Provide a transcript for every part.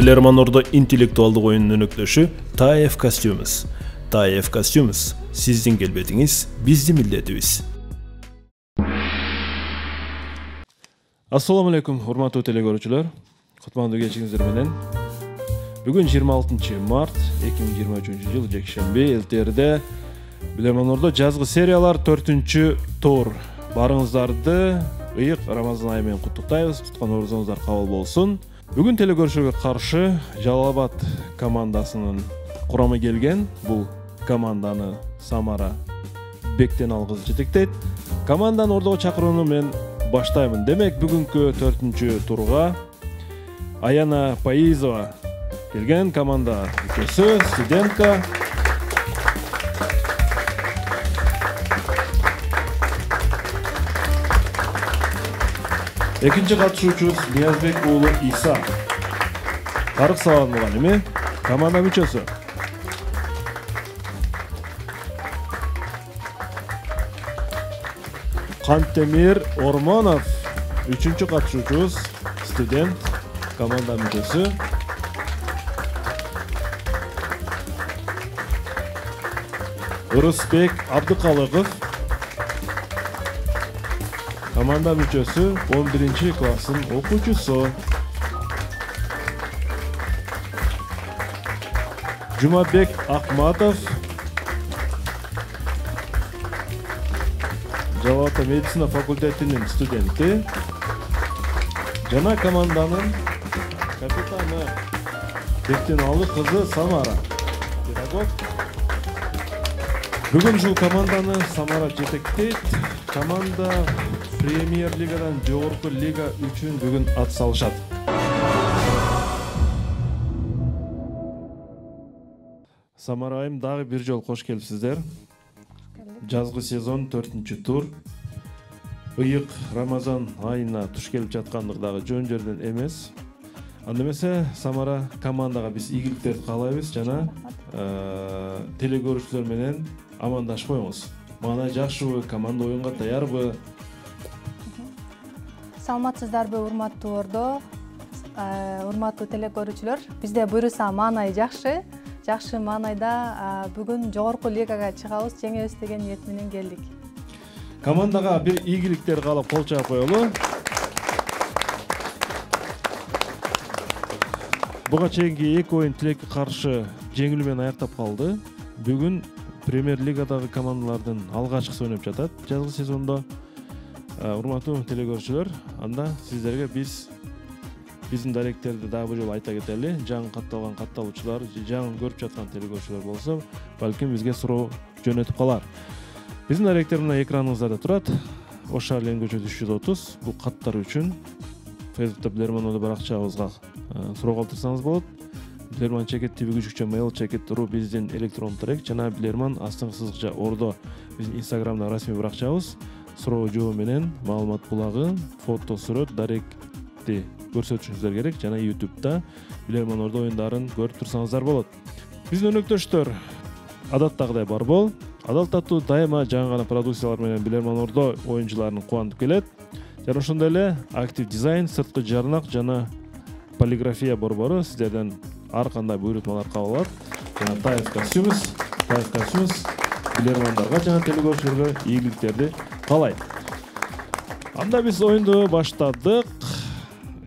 Билерман Ордо интеллектуалдык оюнунун өнөктөшү TAEF Costumes. TAEF Costumes сиздин келбетиңиз биздин милдетибиз. Assalamu alaikum, урматтуу телекөрүүчүлөр. Кутмандуу кечиңиздер менен. Бүгүн 26 март 2023 жыл жекшемби элтерде Билерман Ордо жазгы сериялар 4-тур. Барыңыздарды ыйык Рамазан айы менен куттуктайбыз. Туткан орузуңуздар кабыл болсун. Бүгүн телекөрүүчүлөргө каршы Жалал-Абад командасынын курамы келген. Бул команданы Самара Бектен алгыз жетектейт. Команданы Ордого чакырууну мен баштаймын. Демек, бүгүнкү 4-турга Аяна Паизова келген, команда мүчөсү, студентка. Экинчи катышуучубуз Ниязбек уулу Иса. Тарык сабак мугалими, команда мүчөсү. Кантемир Ормонов, үчүнчү катышуучубуз, студент, команда мүчөсү. Ырысбек Абдыкалыков, команда мүчөсү, 11 классын окуучусу. Жумабек Акматов, Жалал-Абад медицина факультетинин студенти. Жана команданын капитаны Бектеналы кызы Самара, педагог. Бүгүн ушул команданы Самара жетектейт. Команда премьер-лигадан жогорку лига үчүн бүгүн ат салышат. Самара айым, дагы бир жол кош келипсиздер. Жазгы сезон 4-тур. Ыйык Рамазан айына туш келип жаткандык дагы жөн жерден эмес. Анда эмесе Самара командага биз ийгиликтерди каалайбыз жана телекөрүүчүлөр менен амандашып коюңуз. Маанай жакшыбы, команда оюнга даярбы? Саламатсыздарбы, урматтуу Ордо, урматтуу телекөрүүчүлөр. Бизде буюрса маанай жакшы. Жакшы маанайда бүгүн жогорку лигага чыгабыз, жеңебиз деген ниет менен келдик. Командага бир ийгиликтер каалап кол чаап коелу. Буга чейинки 2 оюн Тилекке каршы жеңилүү менен аяктап калды. Бүгүн премьер-лигадагы командалардын алгачкысы ойноп жатат жазгы сезондо. Урматтуу телекөрүүчүлөр, анда сиздерге биздин даректерди дагы бир жолу айта кетели. Жаңы катталган катталуучулар, жаңы көрүп жаткан телекөрүүчүлөр болсо, балким бизге суроо жөнөтүп калар. Биздин даректер мына экраныңыздарда турат. Ошарлен көчө 330. Бул каттар үчүн Facebook'ta Билерман Ордо баракчабызга суроо калтырсаңыз болот. Билерман чекет tvgücükçe@mail.ru биздин электрондук дарек жана Билерман астыңкы сызыкча Ордо биздин Instagram'да расмий баракчабыз. Суроо жоо менен маалымат булагы, фото, сүрөт, даректи көрсөтүшүңүздөр керек жана YouTube'да Билерман Ордо оюндарын көрүп турсаңыздар болот. Биздин өнөктөштөр адаттагыдай бар бол. Адал таттуу дайыма жаңы гана продукциялар менен Билерман Ордо оюнчуларын кубандырып келет. Жана ошондой эле актив дизайн, сырткы жарнак жана полиграфия борбору сиздерден ар кандай буйрутмалар кабыл алат. Жана TAEF Costumes Билермандарга жана телекөрүүчүлөргө ийгиликтерди каалайт. Анда биз оюнду баштадык.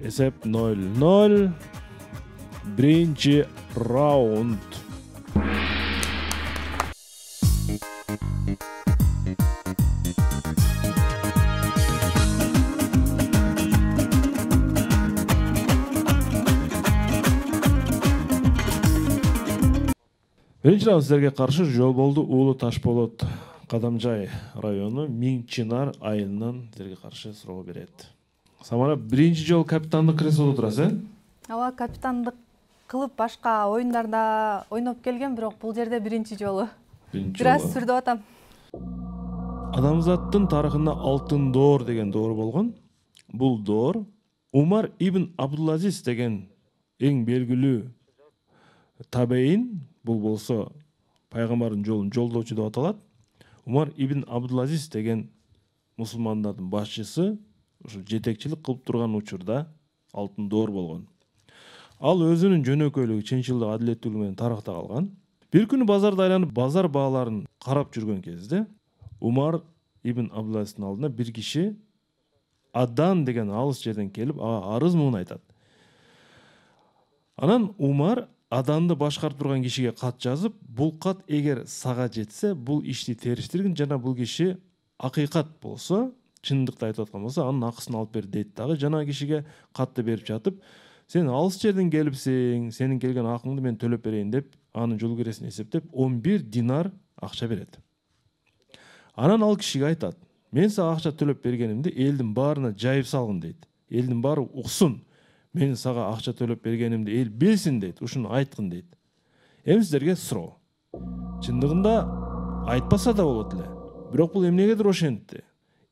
Эсеп 0-0. Биринчи раунд. Биринчи раунд сиздерге каршы Жолболду уулу Ташболот Кадамжай району Миңчинар айылынан сиздерге каршы суроо берет. Самара, биринчи жолу капитандык креслодо турасың? Ооба, капитандык кылып башка оюндарда ойноп келген, бирок бул жерде биринчи жолу. Бир аз сүрдөп атам. Адамзаттын тарыхында алтын доор деген доор болгон. Бул доор Умар ибн Абдулазиз деген эң белгилүү табейин, бул болсо пайгамбардын жолун жолдоочу деп аталат. Умар ибн Абдулазиз деген мусулмандардын башчысы ушу жетекчилик кылып турган учурда алтын доор болгон. Ал өзүнүн жөнөкөйлүгү, чынчылдыгы, адилеттүүлүгү менен тарыхта калган. Бир күнү базарда айланып, базар бааларын карап жүргөн кезде Умар ибн Абдулазиздин алдына бир киши Адан деген алыс жерден келип, арыз муун айтат. Анан Умар Аданды башкарып турган кишиге кат жазып, бул кат эгер сага жетсе, бул ишти териштиргин жана бул киши акыйкат болсо, чындыкты айтып аткан болсо, анын акысын алып бер дейт дагы. Жана кишиге катты берип жатып, сен алыс жерден келипсиң, сенин келген акыңды мен төлөп берейин деп, анын жол киресин эсептеп 11 динар акча берет. Анан ал кишиге айтат: мен сага акча төлөп бергенимди элдин баарына жайып салгын дейт. Элдин баары уксун. Мен сага акча төлөп бергенимди эл билсин дейт. Ушуну айткын дейт. Эми сиздерге суроо. Чындыгында айтпаса да болот эле. Бирок бул эмнегедир ошентти.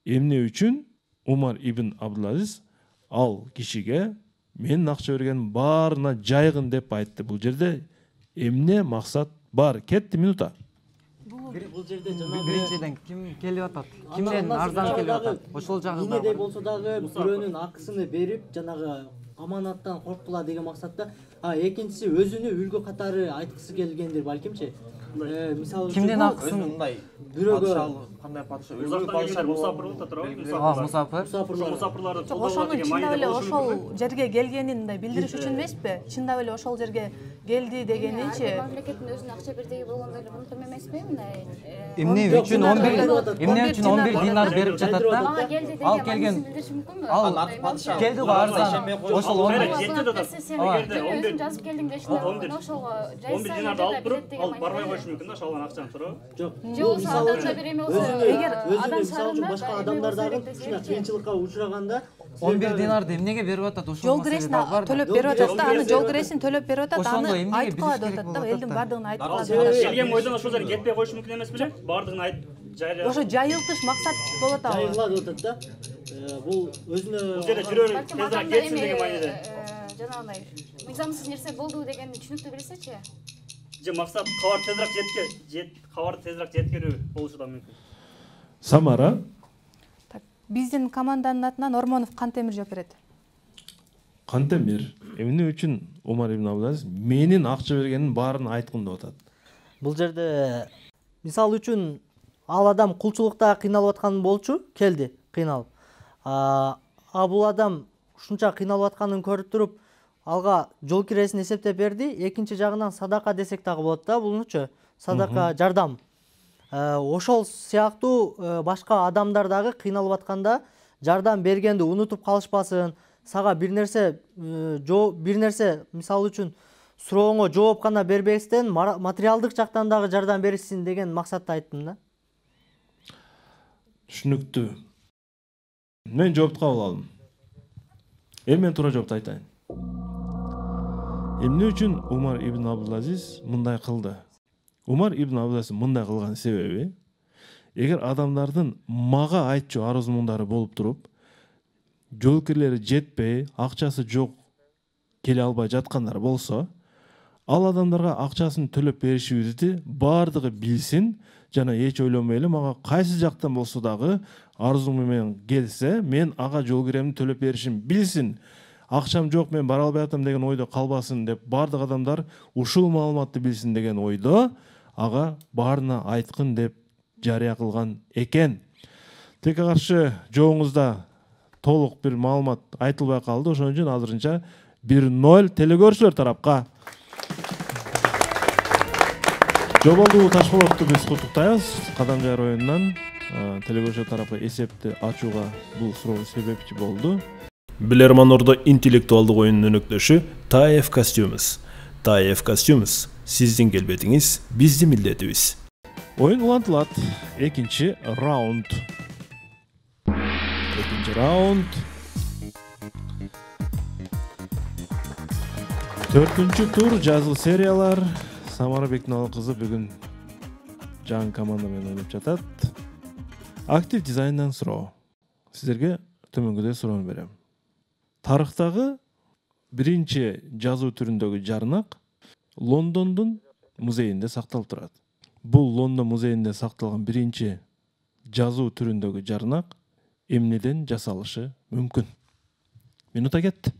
Эмне үчүн Умар ибн Абдулазиз ал кишиге мен акча бергенин баарына жайгын деп айтты. Бул жерде эмне максат бар? Кетти минута. Бул жерде жанагы биринчиден ким келип атат? Кимден арзан келип атат? Ошол жагында. Эмне болсо дагы бирөөнүн акысыны берип, жанагы аманаттан корккула деген максатта. Экинчиси өзүнү үлгү катары айткысы келгендир балкимчи. Мисалы Кимден акысын мындай бирөөгө кандай падыша Узактан мусафир болуп турабы? мусафир. Ошонун чындап эле ошол жерге келгенин мындай билдириш үчүн эмеспи? Чындап эле ошол жерге келди дегенинчи. Мамлекеттин өзүнүн акча бердиги болгондо эле мунтум эмеспи? Мындай Эмне үчүн 11 динар берип жатат да? ага келди деген Ал келген билдириши мүмкүнбү? ал келди го арзан. Ошол 11 жазып келдиң дешиңер. Ошого 11 динарды алып туруп, ал барбай коюшу мүмкүн да, ошол акчаны туурабы? жок. Жок, мисалы үчүн эгер мисалы үчүн башка адамдар дагы ушундай кыйынчылыкка учураганда 11 динарды эмнеге берип атат? Ошол Жол киресин төлөп берип атат да, анын жол киресин төлөп берип атат, аны айтып калат деп атат да, элдин бардыгын айтып калат деп атат. Келген ойдон ошол жерге кетпей коюшу мүмкүн эмес беле? Бардыгын айтып жайра. Ошо жайылтыш максат болот ал. жайыла деп атат да. Бул өзүнө Бул жерде жүрөр тезирээк кетсин деген мааниде. Жанагындай мыйзамсыз нерсе болду дегенди түшүнүктүү билсечи? Же максат кабарды тезирээк жеткирүү болушу да мүмкүн. Самара. Биздин команданын атынан Ормонов Кантемир жооп берет. Кантемир, эмне үчүн Умар ибн Абдулазиз менин акча бергенин баарын айткын деп атат? бул жерде мисалы үчүн ал адам кулчулукта кыйналып аткан болчу, келди кыйналып. Бул адам ушунча кыйналып атканын көрүп туруп, алга жол киресин эсептеп берди. Экинчи жагынан садака десек дагы болот да, булнучу. Садака, жардам. Ошол сыяктуу башка адамдар дагы кыйналып атканда жардам бергенди унутуп калышпасын. Сага бир нерсе мисалы үчүн сурооңо жооп гана бербестен материалдык жактан дагы жардам беришсин деген максатта айттым да. Түшүнүктүү. Мен жоопту кабыл алдым. Эми мен туура жоопту айтайын. Эмне үчүн Умар ибн Абдулазиз мындай кылды? Умар ибн Абдулазиз мындай кылган себеби, эгер адамдардын мага айтчу арыз-муңдары болуп туруп, жоолкерлери жетпей, акчасы жок, келе албай жаткандар болсо, ал адамдарга акчасын төлөп беришибизди баардыгы билсин, жана эч ойлонбой эле мага кайсы жактан болсо дагы арызым менен келсе, мен ага жол киремди төлөп беришим билсин. Акчам жок, мен бара албай атам деген ойдо калбасын деп, баардык адамдар ушул маалыматты билсин деген ойдо ага баарына айткын деп жарыя кылган экен. Текке каршы жообуңузда толук бир маалымат айтылбай калды. Ошон үчүн азырынча 1-0 телекөрүүчүлөр тарапка. Жоболду Ташполотту биз куттуктайбыз. Кадамжайыр оюнунан телекөрүүчүлөр тарапы эсепти ачууга бул суроо себепчи болду. Билерман Ордо интеллектуалдык оюнунун өнөктөшү TAEF Costumes. TAEF Costumes сиздин келбетиңиз биздин милдетибиз. Оюн улантылат. Экинчи раунд. Төртүнчү тур жазгы сериялар. Самара Бекналы кызы бүгүн жаңы команда менен ойноп жатат. Актив дизайндан суроо. Сиздерге төмөнгөдөй суроону берем. Тарыхтагы биринчи жазуу түрүндөгү жарнак Лондондун музейинде сакталып турат. Бул Лондон музейинде сакталган биринчи жазуу түрүндөгү жарнак эмнеден жасалышы мүмкүн? Минута кетти.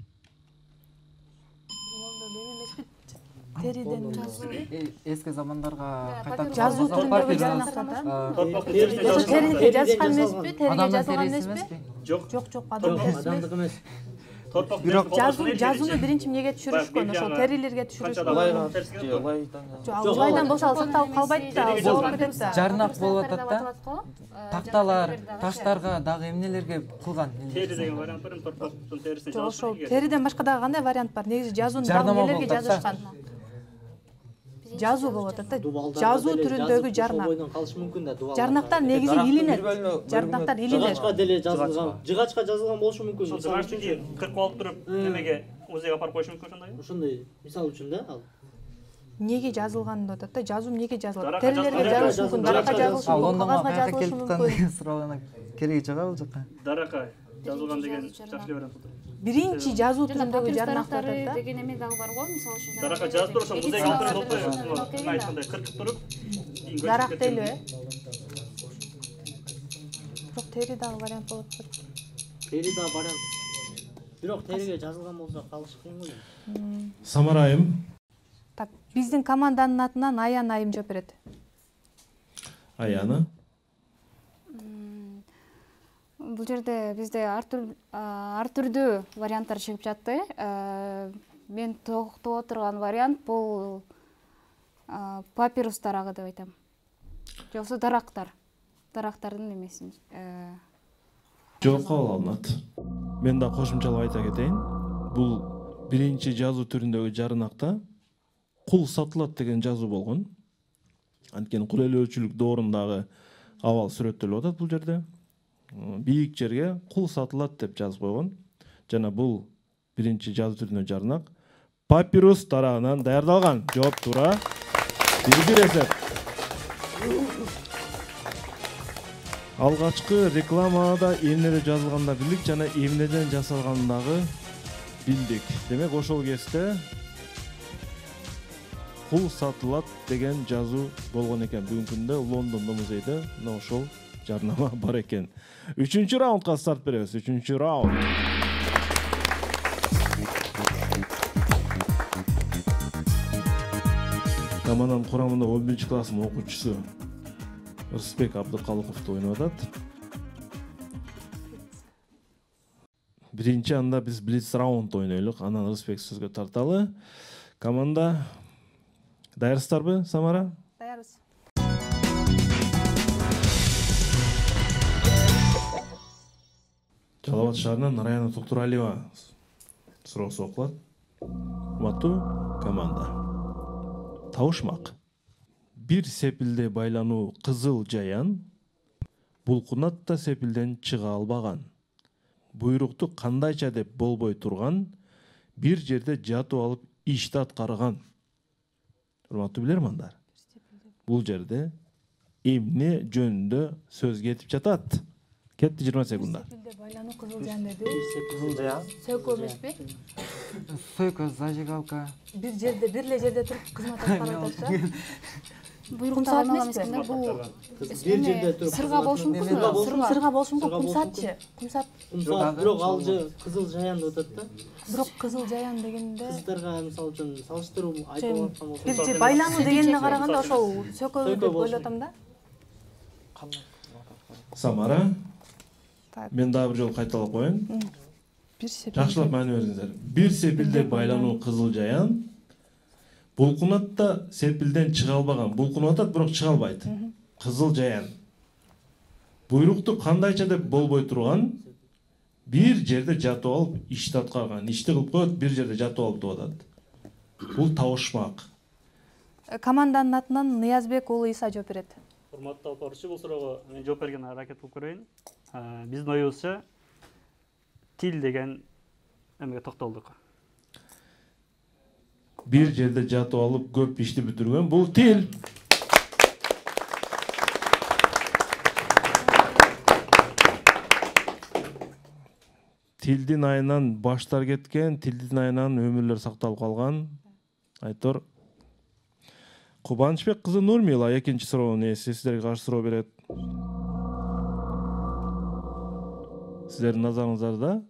териден Эски замандарга кайтып жазуу түрүндөгү жарнактар да. Териде жазышкан эмеспи? Териге жазылган эмеспи? Жок. Жок, адам терisi. Адамдык эмес. Жазууну биринчи эмнеге түшүрүшкөн? Ошол терилерге түшүрүшкөн. Улайдан болсо ал сакталып калбайт да, ал болуп кетет да. жарнак болуп атат да. Такталар, таштарга дагы эмнелерге кылган? Тери деген вариант бар, торпоктун терисин Жок, ошол териден башка дагы кандай вариант бар? Негизи жазууну дагы Жарнама эмнелерге болуп атат. жазышкан? Жазуу болуп атат да. Жазуу түрүндөгү жарнак. Бойдон калышы мүмкүн да, дубалдар. Жарнактар негизи илинет. Жарнактар илинет. Жыгачка деле жазылган. Жыгачка жазылган болушу мүмкүн. жыгачты кыркып алып туруп немеге УЗГ апарып коюшу мүмкүн ошондой. Ошондой мисал үчүн да ал. Неге жазылган деп атат да? Жазуу эмнеге жазылат? Даракка Терилерге жазылышы мүмкүн, даракка жазылышы мүмкүн, кагазга жазылышы мүмкүн. Суроонун кереги жок ал жака. Даракка жазылган деген жакшы вариант. Биринчи жазуу түрүндөгү жарнактар да. деген эме дагы бар го, мисалы үчүн. Даракка жазып туруп ошол УЗГ апарып коюп, айткандай кыркып туруп. Дарак делби? Бирок тери дагы вариант болот. Тери да вариант. Бирок териге жазылган болсо калышы кыйын го. Самара айым. Так, биздин команданын атынан Аян айым жооп берет. Аяны. Бул жерде бизде ар түрдүү варианттар чыгып жатты. Мен токтоп отурган вариант бул папирус дарагы деп айтам. Жоксо дарактар. Дарактардын эмесин. Жооп кабыл алынат. Мен да кошумчалап айта кетейин. Бул биринчи жазуу түрүндөгү жарнакта кул сатылат деген жазуу болгон. Анткени кул өлчүлүк доорундагы абал сүрөттөлүп атат бул жерде. Бийик жерге кул сатылат деп жазып койгон. Жана бул биринчи жазуу түрүндөгү жарнак папирус дарагынан даярдалган. Жооп туура. Бир эсеп. Алгачкы рекламада эмнеде жазылганда билдик жана эмнеден жасалгандагы билдик. Демек ошол кезде кул сатылат деген жазуу болгон экен. Бүгүнкү күндө Лондондо музейде мына ошол жарнама бар экен. 3-чү раундга старт беребиз. 3-чү раунд. Команданын курамында 11-чи класстын окуучусу Рысбек Абдыкалыковду ойноп атат. Биринчи анда биз блиц раунд ойнойлук. Анан Рысбек сөзгө тарталы. Команда даярсыздарбы, Самара? Даярбыз. Жалал Абад шаарынан Нараяна Токтуралиева суроосу окулат. Урматтуу команда. Табышмак. Бир сепилде байлануу кызыл жаян булкунат да сепилден чыга албаган. Буйрукту кандайча деп болбой турган, бир жерде жатып алып ишти аткарган. Урматтуу билермандар. Бул жерде эмне жөнүндө сөз кетип жатат? Кетти 20 секунда. Сепилде байлануу кызыл жан деди. Кызыл жаян. Сөкө эмеспи? Сойка, зажигалка. Бир жерде, бир эле жерде туруп кызмат аткарып атат да. Буйруктар алмаган эмеспи? Бул Бир жерде туруп сырга болушу мүмкүнбү? Сырга болушу мүмкүн, кумсатчы. Кумсат. бирок ал кызыл жаян деп атат да. Бирок кызыл жаян дегенде Кыздарга мисалы үчүн салыштыруу айтып аткан болсо. бир же байлануу дегенине караганда ошол сөкө деп ойлоп атам да. Самара. Так. Мен дагы бир жолу кайталап коеюн. Бир сепилде. Жакшылап маани бериңиздер. Бир сепилде байлануу кызыл жаян булкунат да сепилден чыга албаган. Булкунуп атат, бирок чыга албайт. Кызыл жаян. Буйрукту кандайча деп болбой турган, бир жерде жатып алып ишти аткарган. Ишти кылып коет, бир жерде жатып алып деп атат. Бул табышмак. Команданын атынан Ниязбек уулу Иса жооп берет. Урматтуу алып баруучу, бул суроого мен жооп берген аракет кылып көрөйүн. Биздин оюбузча тил деген эмеге токтолдук. Бир жерде жатып алып көп ишти бүтүргөн бул тил. Тилдин айынан баштар кеткен, тилдин айынан өмүрлөр сакталып калган. Айтор Кубанычбек кызы Нурмила экинчи суроонун ээси сиздерге каршы суроо берет. Сиздердин назарыңыздарда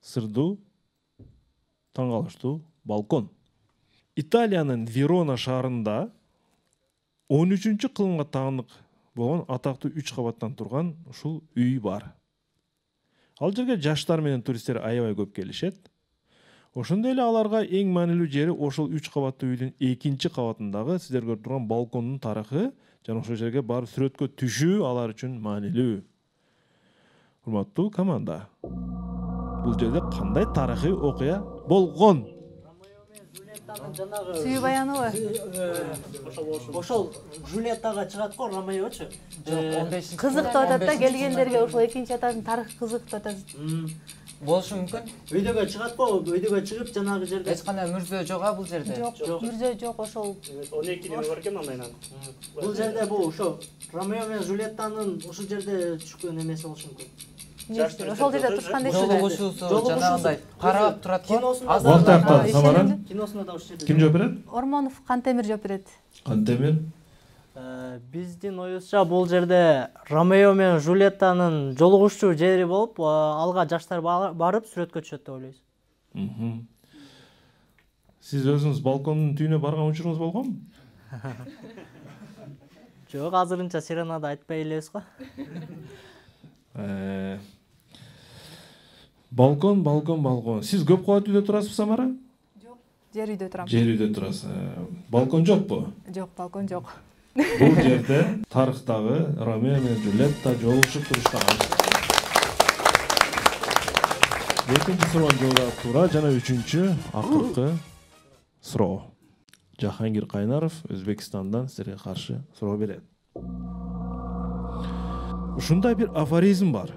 сырдуу, таң калыштуу балкон. Италиянын Верона шаарында 13-кылымга таандык болгон атактуу 3 кабаттан турган ушул үй бар. Ал жерге жаштар менен туристтер аябай көп келишет. Ошондой эле аларга эң маанилүү жери ошол 3 кабаттуу үйдүн 2-чи кабатындагы сиздер көрүп турган балкондун тарыхы жана ошол жерге барып сүрөткө түшүү алар үчүн маанилүү. Урматтуу команда, бул жерде кандай тарыхый окуя болгон? Сүйүү баяныбы? Ошол Жулеттага чыгат го, Ромеочу. Кызыктуу атат да, келгендерге ошол экинчи атадын тарыхы кызыктуу атат. Болушу мүмкүн. Өйдөгө чыгат го, өйдөгө чыгып жанагы жерде. Эч кандай мүрзө жок бул жерде. Жок, мүрзө жок, ошол 12 неме бар экен андайынан. Бул жерде бул ошо Ромео менен Жулеттанын ушул жерде түшкөн эмеси болушу мүмкүн. ошол жерде турушкан дейсиз. Жолугушуусу жанагындай карап турат го. Вактакта Самара. Киносунда да ушул жерде. Ким жооп берет? Ормонов Кантемир жооп берет. Кантемир. Биздин оюбузча бул жерде Ромео менен Жулеттанын жолугушуу жери болуп, алга жаштар барып сүрөткө түшөт деп ойлойбуз. Сиз өзүңүз балкондун түйүнө барган учуруңуз болгонбу? Жок, азырынча Сиренада айтпай элебиз го. Балкон. Сиз көп кабат үйдө турасызбы, Самара? Жок, жер үйдө турам. Жер үйдө турасыз. Балкон жокпу? Жок, балкон жок. Бул жерде тарыхтагы Ромео менен Жулетта жолугушуп турушкан. Экинчи суроонун жообу туура жана үчүнчү акыркы суроо. Жахангир Кайнаров Өзбекстандан силерге каршы суроо берет. Ушундай бир афоризм бар.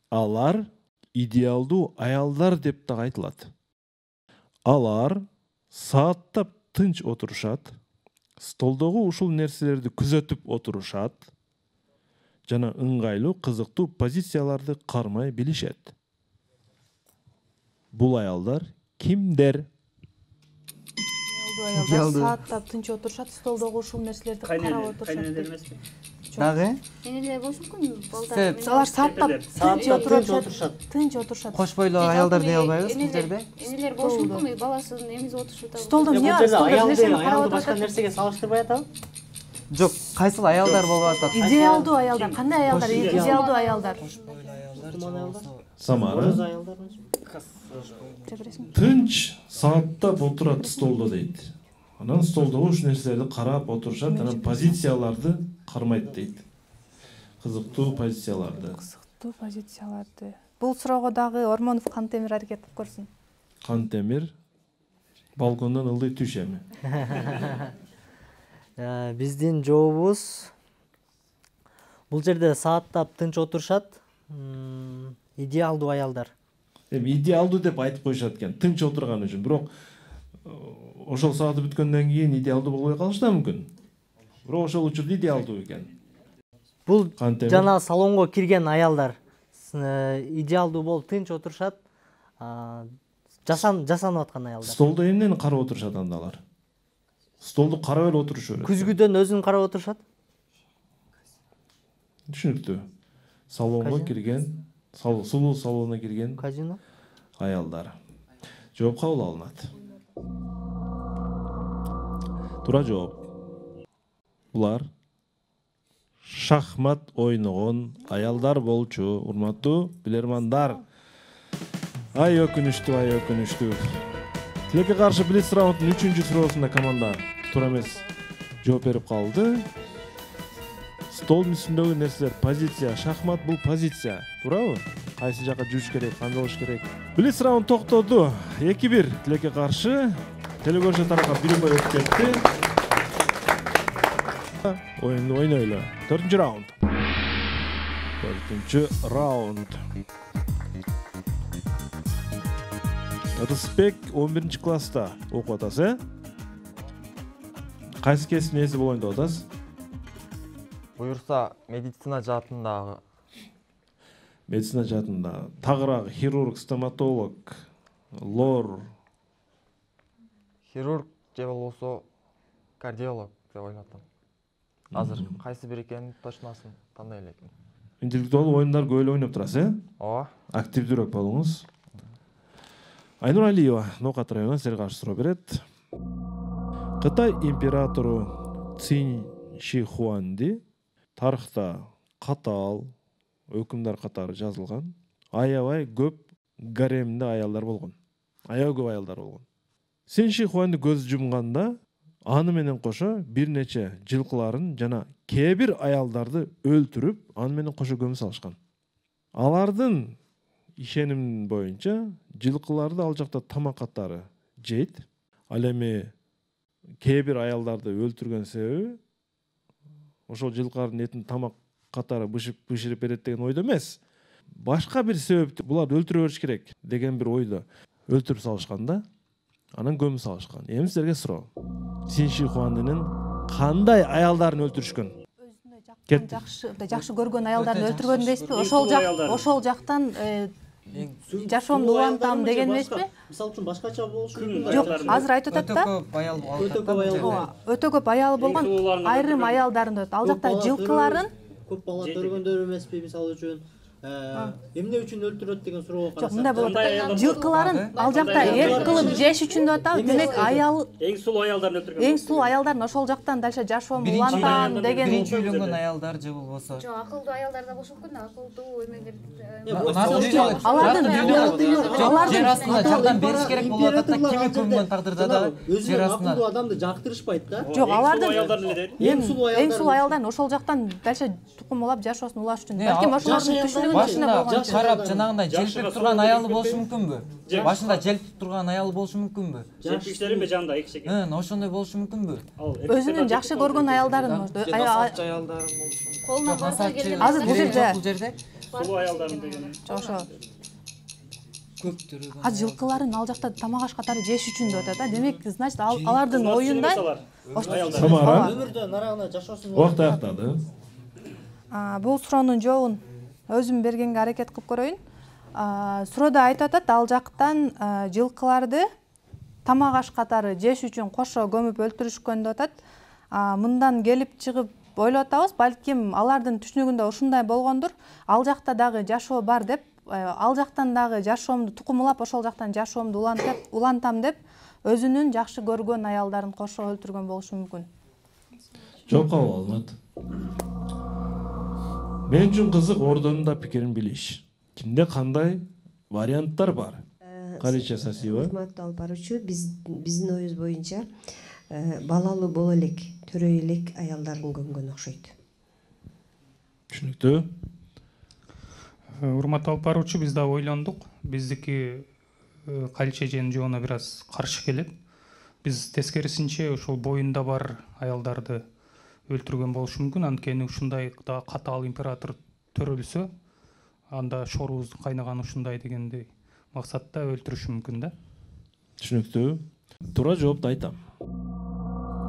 Алар идеалдуу аялдар деп да айтылат. Алар сааттап тынч отурушат, столдогу ушул нерселерди күзөтүп отурушат жана ыңгайлуу кызыктуу позицияларды кармай билишет. Бул аялдар кимдер? Аялдар сааттап тынч отурушат, столдогу ушул нерселерди карап отурушат. Дагы? Энелер болушу мүмкүн, балдар. Алар сааттап тынч отурушат. Кош бойлуу аялдар дей албайбыз бул жерде. Энелер болушу мүмкүн, баласын эмизип отурушат. Столдо эмне бар? Аялды башка нерсеге салыштырбай атабы? Жок, кайсыл аялдар болуп атат? Идеалдуу аялдар, кандай аялдар? Идеалдуу аялдар. Самара. Тынч сааттап отурат столдо дейт. Анан столдогу уш нерселерди карап отурушат, анан позицияларды кармайт дейт. Кызыктуу позицияларды. Бул суроого дагы Ормонов Кантемир аракет кылып көрсүн. Кантемир балкондон ылдый түш эми. Биздин жообубуз бул жерде сааттап тынч отурушат, идеалдуу аялдар. Эми идеалдуу деп айтып коюшат экен, тынч отурган үчүн. Бирок ошол сааты бүткөндөн кийин идеалдуу болбой калышы да мүмкүн. Бирок ошол учурда идеалдуу экен. Бул жана салонго кирген аялдар идеалдуу болуп тынч отурушат, жасанып аткан аялдар. Столдо эмнени карап отурушат анда алар? Столду карап эле отурушу керек. Күзгүдөн өзүн карап отурушат. Түшүнүктүү. Салонго кирген, сулуу салонуна кирген казино аялдар. Жооп кабыл алынат. Туура жооп. Булар шахмат ойногон аялдар болчу. Урматтуу билермандар. Ай өкүнүчтүү. Тилекке каршы блиц раунддун 3-чү суроосунда команда туура эмес жооп берип калды. Столдун үстүндөгү нерселер позиция, шахмат бул позиция. Туурабы? Кайсы жака жүрүш керек, кандай болуш керек? Блиц раунд токтоду. 2-1 тилекке каршы. Телекөрсө тарапка биринбай өтүп кетти. Оюнду ойнойлу. 4-чү раунд. 4-чү раунд. Рыспек 11-чи класста окуп атасыз, Кайсы кесиптин ээси болоюн деп атасыз? Буюрса медицина жаатындагы. Медицина жаатында тагыраак хирург, стоматолог, лор. Хирург же болбосо кардиолог деп ойлоп атам. Азыр кайсы бир экенин точносын тандай элекмин. Интеллектуалдуу оюндар көп эле ойноп турасыз, Ооба. Активдүүрөөк болуңуз. Айнур Алиева, Ноокат районунан силерге каршы суроо берет. Кытай императору Цин Ши Хуанди тарыхта катаал өкүмдар катары жазылган. Аябай көп гаремде аялдар болгон. Аябай көп аялдар болгон. Цин Ши Хуанди көз жумганда аны менен кошо бир нече жылкыларын жана кээ бир аялдарды өлтүрүп, аны менен кошо көмүп салышкан. Алардын ишеним боюнча жылкыларды ал жакта тамак катары жейт. Ал эми кээ бир аялдарды өлтүргөн себеби ошол жылкылардын этин тамак катары бышырып берет деген ойдо эмес. Башка бир себепти буларды өлтүрө бериш керек деген бир ойдо өлтүрүп салышкан да. Анан көмүп салышкан. Эми силерге суроо. Цин Ши Хуандинин кандай аялдарын өлтүрүшкөн? Жакшы көргөн аялдарын өлтүргөн дейсизби? Ошол жактан жашоомду улантам деген эмеспи? Мисалы үчүн башкача болушу мүмкүн. Жок, азыр айтып атат да. Өтө көп аялы болгон айрым аялдарын өтөт. Ал жакта жылкыларын көп бала көргөндөр эмеспи, мисалы үчүн эмне үчүн өлтүрөт деген суроого карасак. Жок, мындай болот. Жылкыларын ал жакта эт кылып жеш үчүн деп атабыз. Демек аял эң сулуу аялдарын өлтүргөн. Эң сулуу аялдарын ошол жактан дальше жашоомду улантам деген. Биринчи үйлөнгөн аялдар же болбосо. Жок, акылдуу аялдар да болушу мүмкүн, акылдуу эмелер. Алардын жер астында жардам бериш керек болуп атат да, кими көмгөн тагдырда да жер астына. Акылдуу адамды жактырышпайт да. Жок, алардын эң сулуу аялдарын ошол жактан дальше тукумулап жашоосун улаш үчүн. Балким ошолордун түшүнүгүнүн ичинде болгон. Карап жанагындай желпип турган аялы болушу мүмкүнбү? Башында желпип турган аялы болушу мүмкүнбү? Желпиштерин жанында экшеге. Ошондой болушу мүмкүнбү? Өзүнүн жакшы көргөн аялдарын аялдарын болушу. Колуна борбор келген. Азыр бул жерде сулуу аялдарын деген. Ошо аз жылкыларын ал жакта тамак аш катары жеш үчүн деп атат да. Демек, значит, алардын оюнда Самара өмүрдө нарагына жашоосун убакыт аяктады. Бул суроонун жообун өзүм бергенге аракет кылып көрөйүн. Суроода айтып атат, ал жактан жылкыларды тамак аш катары жеш үчүн кошо көмүп өлтүрүшкөн деп атат. Мындан келип чыгып ойлоп атабыз, балким алардын түшүнүгүндө ушундай болгондур. Ал жакта дагы жашоо бар деп, ал жактан дагы жашоомду тукумулап, ошол жактан жашоомду улантам деп, өзүнүн жакшы көргөн аялдарын кошо өлтүргөн болушу мүмкүн. Жок кабыл алынат. Мен үчүн кызык ордонун пикирин билиш. Кимде кандай варианттар бар? Калича Сасиева. Урматтуу алып баруучу, биздин оюбуз боюнча балалуу боло элек, төрөй элек аялдарын көмгөн окшойт. Түшүнүктүү. Урматтуу алып баруучу, биз да ойлондук. Биздики Калича эженин жоона бир аз каршы келет. Биз тескерисинче ошол боюнда бар аялдарды өлтүргөн болушу мүмкүн. Анткени ушундай да катаал император төрөлсө, анда шорубуздун кайнаганы ушундай дегендей максатта өлтүрүшү мүмкүн да. Түшүнүктүү. Туура жоопту айтам.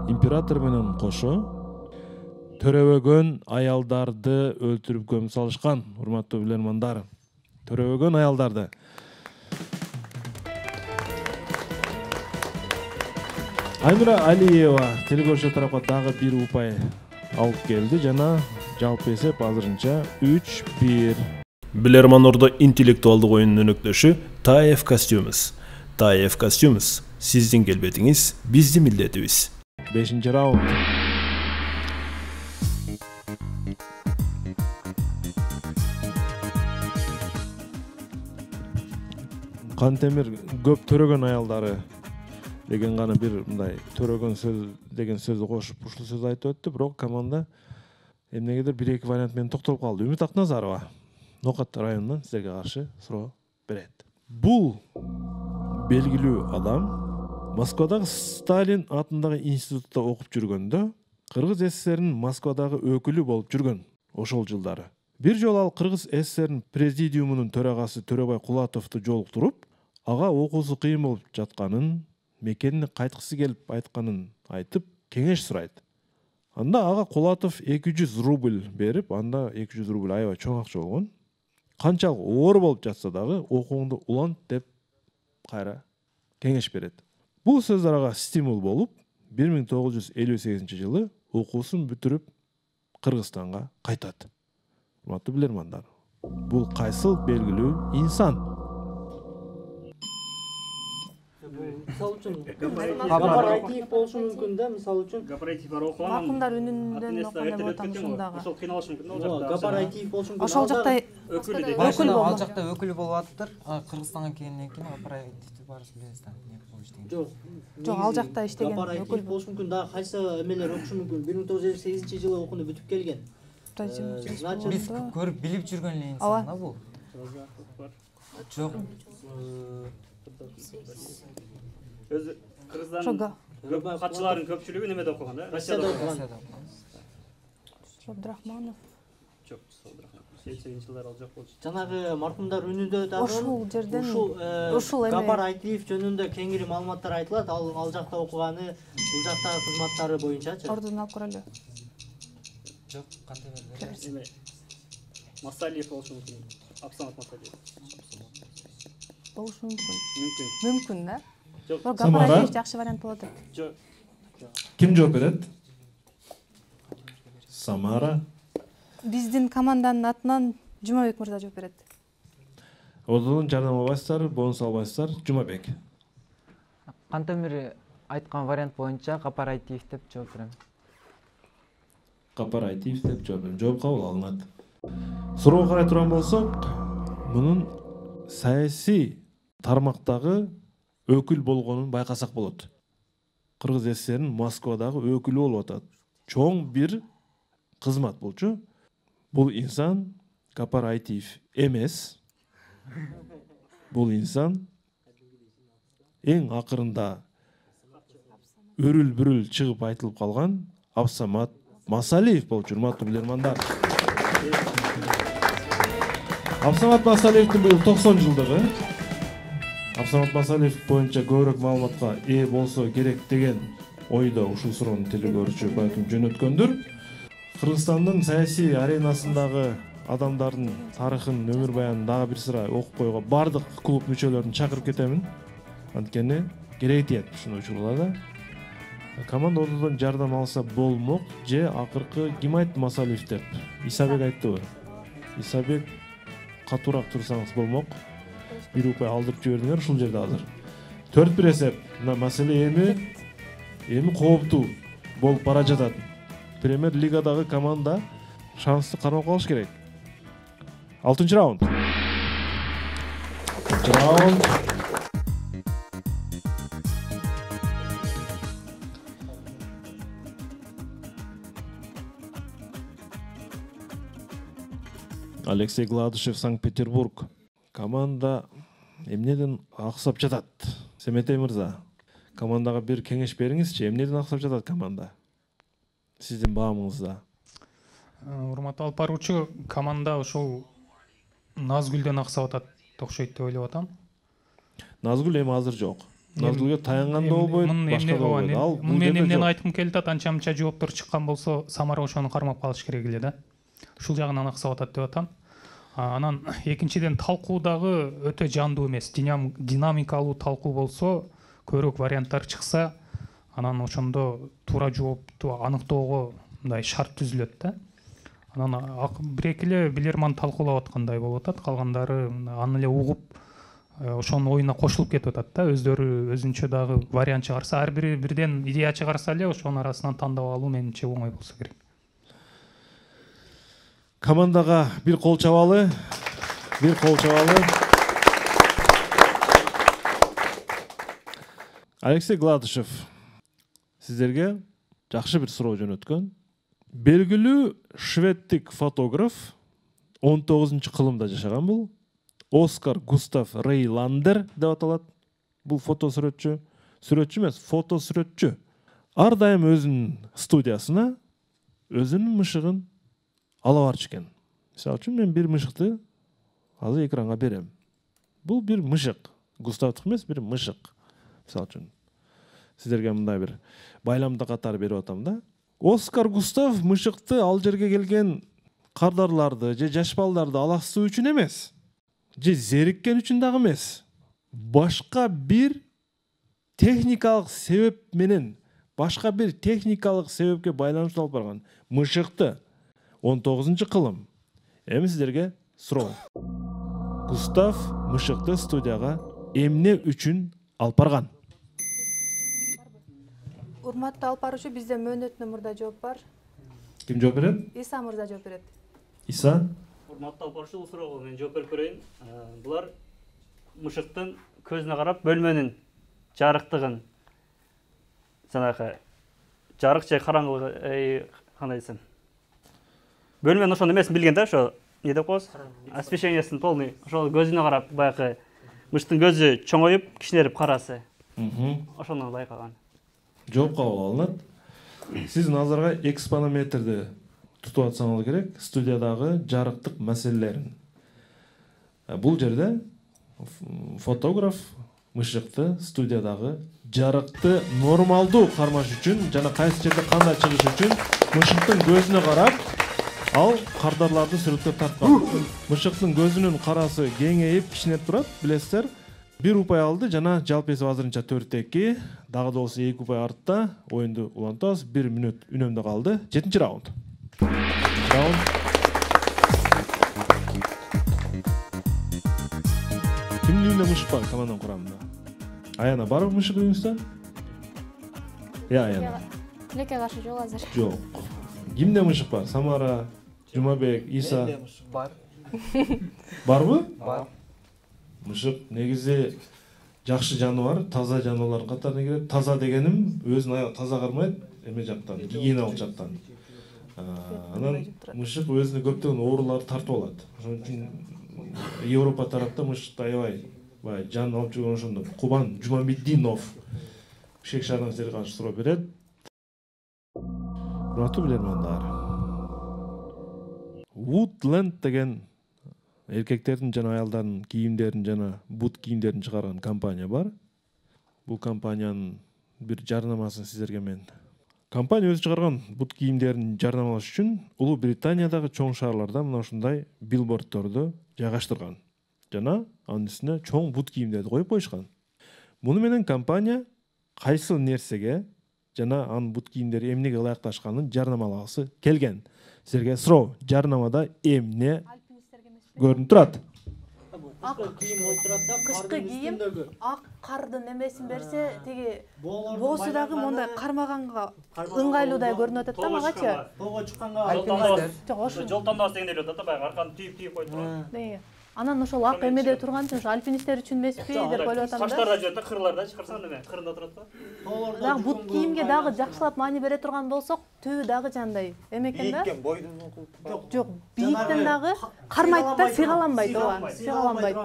Император менен кошо төрөбөгөн аялдарды өлтүрүп көмүп салышкан, урматтуу билермандар. Төрөбөгөн аялдарды. Айнура Алиева телекөрсө тарапка дагы бир упай алып келди жана жалпы эсеп азырынча 3-1. Билерман Ордо интеллектуалдык оюнун өнөктөшү TAEF Costumes. TAEF Costumes сиздин келбетиңиз биздин милдетибиз. 5-раунд. Кантемир көп төрөгөн аялдары деген гана бир мындай төрөгөн сөз деген сөздү кошуп ушул сөз айтып өттү, бирок команда эмнегедир 1-2 вариант менен токтолуп калды. Үмүт Акназарова Нокат районунан силерге каршы суроо берет. Бул белгилүү адам Москвадагы Сталин атындагы институтта окуп жүргөндө Кыргыз СССРинин Москвадагы өкүлү болуп жүргөн ошол жылдары. Бир жолу ал Кыргыз СССРинин президиумунун төрагасы Төрөбай Кулатовду жолуктуруп, ага окуусу кыйын болуп жатканын, мекенине кайткысы келип айтканын айтып, кеңеш сурайт. Анда ага Кулатов 200 рубль берип, анда 200 рубль аябай чоң акча болгон. Канчалык оор болуп жатса дагы окууңду улант деп кайра кеңеш берет. Бул сөздөр ага стимул болуп, 1958 жылы окуусун бүтүрүп Кыргызстанга кайтат. Урматтуу билермандар, бул кайсыл белгилүү инсан? мисалы үчүн Гапар Айтиев болушу мүмкүн да, мисалы үчүн. Гапар Айтиев бар окуган. Маркумдар үнүндөн окугандай болуп атам ушундагы. Ошол кыйналышы мүмкүн да, ал жакта. Гапар Айтиев болушу мүмкүн. Ошол жакта өкүлү деп. Башында ал жакта өкүлү болуп атыптыр. Кыргызстанга келгенден кийин Гапар Айтиевди баарыбыз билебиз да. Жок, ал жакта иштеген Гапар Айтиев болушу мүмкүн. Дагы кайсы эмелер окушу мүмкүн. 1958-жылы окууну бүтүп келген. Биз көрүп билип жүргөн эле инсан да бул. Жок. Өзү Кыргызстандын катчыларынын көпчүлүгү немеде окуган да? Россияда окуган. Абдрахманов. Жок, Абдрахманов. 80-жылдар ал жок болчу. Жанагы маркумдар үнүндө дагы ушул жерден ушул Гапар Айтиев жөнүндө кеңири маалыматтар айтылат. Ал жакта окуганы, бул жактагы кызматтары боюнчачы. Ордун алып көрөлү. Жок, кандай эме Масалиев болушу мүмкүн. Абсамат Масалиев. Болушу мүмкүн. Мүмкүн да? Жок. Гапар Айтиев жакшы вариант болот. Жок. Ким жооп берет? Самара. Биздин команданын атынан Жумабек мырза жооп берет. Одон жардамдабайсыздар, бонус албайсыздар. Жумабек. Кантемир айткан вариант боюнча Гапар Айтиев деп жооп берем. Гапар Айтиев деп жооп берем. Жооп кабыл алынат. Суроого карай турган болсок, мунун саясий тармактагы өкүл болгонун байкасак болот. Кыргыз СССРнин Москвадагы өкүлү болуп атат. Чоң бир кызмат болчу. Бул инсан Гапар Айтиев эмес. Бул инсан эң акырында өрүл-бүрүл чыгып айтылып калган Абсамат Масалиев болчу, урматтуу билермандар. Абсамат Масалиевдин быйыл 90 жылдыгы. Абсамат Масалиев боюнча көбүрөөк маалыматка ээ болсо керек деген ойдо ушул суроону телегөрүүчү балким жөнөткөндүр. Кыргызстандын саясий аренасындагы адамдардын тарыхын, өмүр баянын дагы бир сыра окуп койгон бардык клуб мүчөлөрүн чакырып кетемин. Анткени керек тиет ушундай учурларда. Команда ододон жардам алса болмок же акыркы ким айтты Масалиев деп? Исабек айттыбы? Исабек катуураак турсаңыз болмок. Бир упай алдырып жибердиңер ушул жерде азыр. 4-1 эсеп. Мына маселе эми кооптуу болуп бара жатат. Премьер лигадагы команда шансты кармап калыш керек. 6-чы раунд. Алексей Гладышев, Санкт-Петербург. Команда эмнеден аксап жатат? Семетей мырза, командага бир кеңеш бериңизчи, эмнеден аксап жатат команда? Сиздин баамыңызда. Урматтуу алып баруучу, команда ошол Назгүлдөн аксап атат окшойт деп ойлоп атам. Назгүл эми азыр жок. Назгүлгө таянганда болбойт, башка да болбойт. Мен эмнени айткым келип атат, анча-мынча жооптор чыккан болсо, Самара ошону кармап калыш керек эле да. Ушул жагынан аксап атат деп атам. Анан экинчиден талкуудагы өтө жандуу эмес, динамикалуу талкуу болсо, көбүрөөк варианттар чыкса, анан ошондо туура жоопту аныктоого мындай шарт түзүлөт да. Анан бир-эки эле билерман талкуулап аткандай болуп атат, калгандары аны эле угуп, ошонун оюна кошулуп кетип атат да. Өздөрү өзүнчө дагы вариант чыгарса, ар бири бирден идея чыгарса эле, ошонун арасынан тандап алуу менимче оңой болсо керек. Командага бир кол чабалы. Алексей Гладышев, сиздерге жакшы бир суроо жөнөткөн. Белгилүү шведтик фотограф 19-кылымда жашаган бул. Оскар Густав Рейландер деп аталат. Бул фотосүрөтчү. Сүрөтчү эмес, фотосүрөтчү. Ар дайым өзүнүн студиясына өзүнүн мышыгын ала барчу экен. Мисалы үчүн мен бир мышыкты азыр экранга берем. Бул бир мышык. Густавдык эмес, бир мышык. Мисалы үчүн сиздерге мындай бир байламды катары берип атам да. Оскар Густав мышыкты ал жерге келген кардарларды же жаш балдарды алаксуу үчүн эмес, же зериккен үчүн дагы эмес. Башка бир техникалык себепке байланыштуу алып барган мышыкты 19-кылым. Эми сиздерге суроо. Густав мышыкты студияга эмне үчүн алып барган? Урматтуу алып баруучу, бизде мөөнөтүнө мурда жооп бар. Ким жооп берет? Иса мырза жооп берет. Иса? Урматтуу алып баруучу, бул суроого мен жооп берип көрөйүн. Булар мышыктын көзүнө карап бөлмөнүн жарыктыгын, жанагы жарык же караңгылыгы, кандай десем, бөлмөнүн ошонун эмесин билген да, ошо не деп коебуз, освещениясын полный, ошол көзүнө карап баягы мыштын көзү чоңоюп, кичинерип карасы. Ошону байкаган. Жооп кабыл алынат. Сиз назарга экспонометрди тутуп атсаңыз керек, студиядагы жарыктык маселелерин. Бул жерде фотограф мышыкты студиядагы жарыкты нормалдуу кармаш үчүн жана кайсы жерде кандай чыгыш үчүн мышыктын көзүнө карап, ал кардарларды сүрөткө тарткан. Мышыктын көзүнүн карасы кеңейип, кичинеп турат, билесиздер. 1 упай алды жана жалпы эсеп азырынча 4-2. Дагы да болсо 2 упай артта. Оюнду улантабыз. 1 мүнөт үнөмдө калды. 7-чи раунд. Кимдин үйүндө мышык бар команданын курамында? Аяна барбы мышык үйүңүздө? Аяна. Тилекке каршы жок азыр. Жок. Кимде мышык бар? Самара, Жумабек, Иса. Менде мышык бар. Барбы? Бар. Мышык негизи жакшы жаныбар, таза жаныбарлардын катарына кирет. Таза дегеним өзүн аягы таза кармайт, эме жактан, гигиеналык жактан. Анан мышык өзүнө көптөгөн ооруларды тартып алат. Ошон үчүн Европа тарапта мышыкты аябай баягы жан алып жүргөн ошондо Кубан Жумабеддинов Бишкек шаарынан силерге каршы суроо берет. Урматтуу билермандар. Woodland деген эркектердин жана аялдардын кийимдерин жана бут кийимдерин чыгарган компания бар. Бул компаниянын бир жарнамасын сиздерге мен. Компания өзү чыгарган бут кийимдерин жарнамалаш үчүн Улуу Британиядагы чоң шаарларда мына ушундай билбордторду жайгаштырган. Жана анын үстүнө чоң бут кийимдерди коюп коюшкан. Муну менен компания кайсы нерсеге жана анын бут кийимдери эмнеге ылайыкташканын жарнамалагысы келген. Силерге суроо, жарнамада эмне көрүнүп турат? Кышкы кийим ак кардын эмесин берсе, тиги боосу дагы мондай кармаганга ыңгайлуудай көрүнүп атат да магачы. Тоого чыкканга Жол тандабас деген эле да, баягы арканы түйүп коюп турган. Анан ошол ак эмеде турган үчүн альпинисттер үчүн эмеспи деп ойлоп атам да. Каштарда жүрөт да, кырларда чыкырсаң эме, кырында турат да. Дагы бут кийимге дагы жакшылап маани бере турган болсок, түбү дагы жандай экен да. Ийиктен бойдун Жок, бийиктен дагы кармайт да, сыйгаланбайт, ооба, сыйгаланбайт.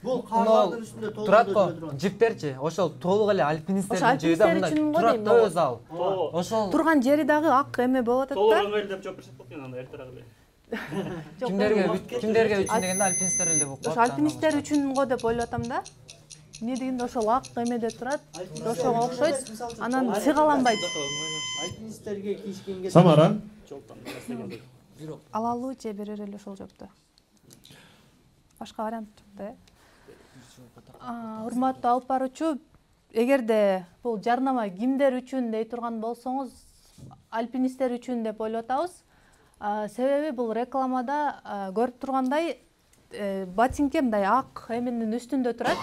Бул карлардын үстүндө турат го, жиптерчи, ошол толук эле альпинисттердин жери да мындай турат да өзү ал. Ошол турган жери дагы ак эме болуп атат толук да. ыңгайлуу деп жооп берсек болот экен анда эртерээк эле. кимдерге үчүн дегенде альпинисттер эле болуп калат. Ошо альпинисттер үчүн го деп ойлоп атам да. Эмне дегенде ошол ак эмеде турат, ошого окшойт, анан сыйгаланбайт. Альпинисттерге кийишкенге Самара. Алалуу же берер эле ошол жоопто. Башка вариант жок да. Урматтуу алып баруучу, эгерде бул жарнама кимдер үчүн дей турган болсоңуз, альпинисттер үчүн деп ойлоп атабыз. Себеби бул рекламада көрүп тургандай ботинке мындай ак эменин үстүндө турат.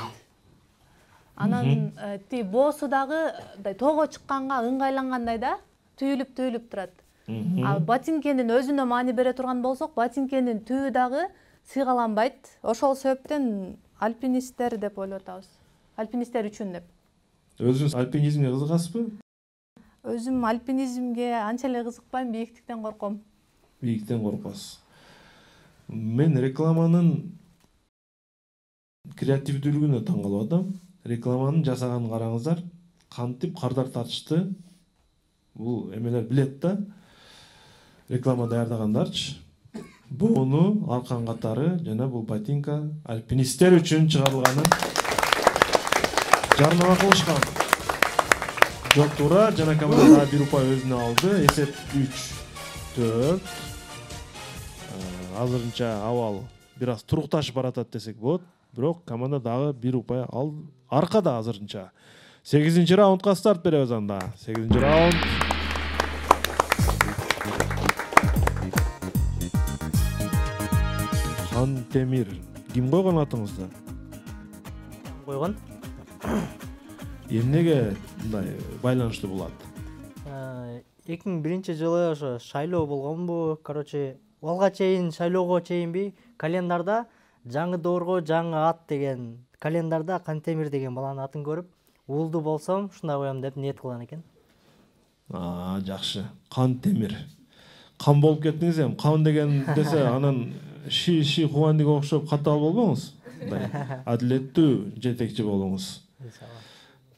Анан ти боосу дагы мындай тоого чыкканга ыңгайлангандай да, түйүлүп турат. Ал ботинкенин өзүнө маани бере турган болсок, ботинкенин түбү дагы сыйгаланбайт. Ошол себептен альпинисттер деп ойлоп атабыз. Альпинисттер үчүн деп. Өзүңүз альпинизмге кызыгасызбы? Өзүм альпинизмге анча эле кызыкпайм, бийиктиктен корком. Бийиктен коркосуз. Мен рекламанын креативдүүлүгүнө таң калып атам. Рекламанын жасаганын караңыздар. Кантип кардар тартышты. Бул эмелер билет да. Реклама даярдагандарчы. Буну аркан катары жана бул ботинка альпинисттер үчүн чыгарылганын жарнама кылышкан. Жок туура, жана команда 1 упай өзүнө алды. Эсеп 3-4. Азырынча абал бир аз турукташып баратат десек болот. Бирок команда дагы 1 упай аркада азырынча. 8-чи раундга старт беребиз анда. 8-чи раунд. Хантемир. Ким койгон атыңызды? койгон. Эмнеге мындай байланыштуу бул ат? 2001-жылы ошо шайлоо болгонбу, короче, алга чейин шайлоого чейинби календарда жаңы доорго жаңы ат деген календарда Кантемир деген баланын атын көрүп, уулду болсом ушундай коем деп ниет кылган экен. Жакшы. Кантемир. Кан болуп кеттиңиз эми. Кан деген десе анан ши Хуандиге окшоп катаал болбоңуз. Адилеттүү жетекчи болуңуз.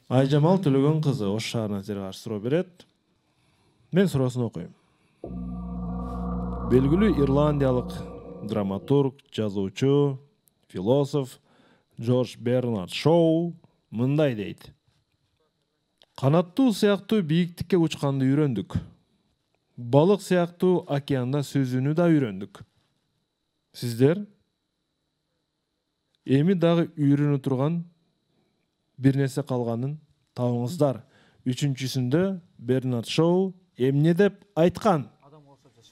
Айжамал Төлөгөн кызы Ош шаарынан силерге каршы суроо берет. Мен суроосун окуйм. Белгилүү ирландиялык драматург, жазуучу, философ Джордж Бернард Шоу мындай дейт. Канаттуу сыяктуу бийиктикке учканды үйрөндүк. Балык сыяктуу океанда сүзүүнү да үйрөндүк. Сиздер эми дагы үйрөнө турган бир нерсе калганын табыңыздар. Үчүнчүсүндө Бернард Шоу эмне деп айткан?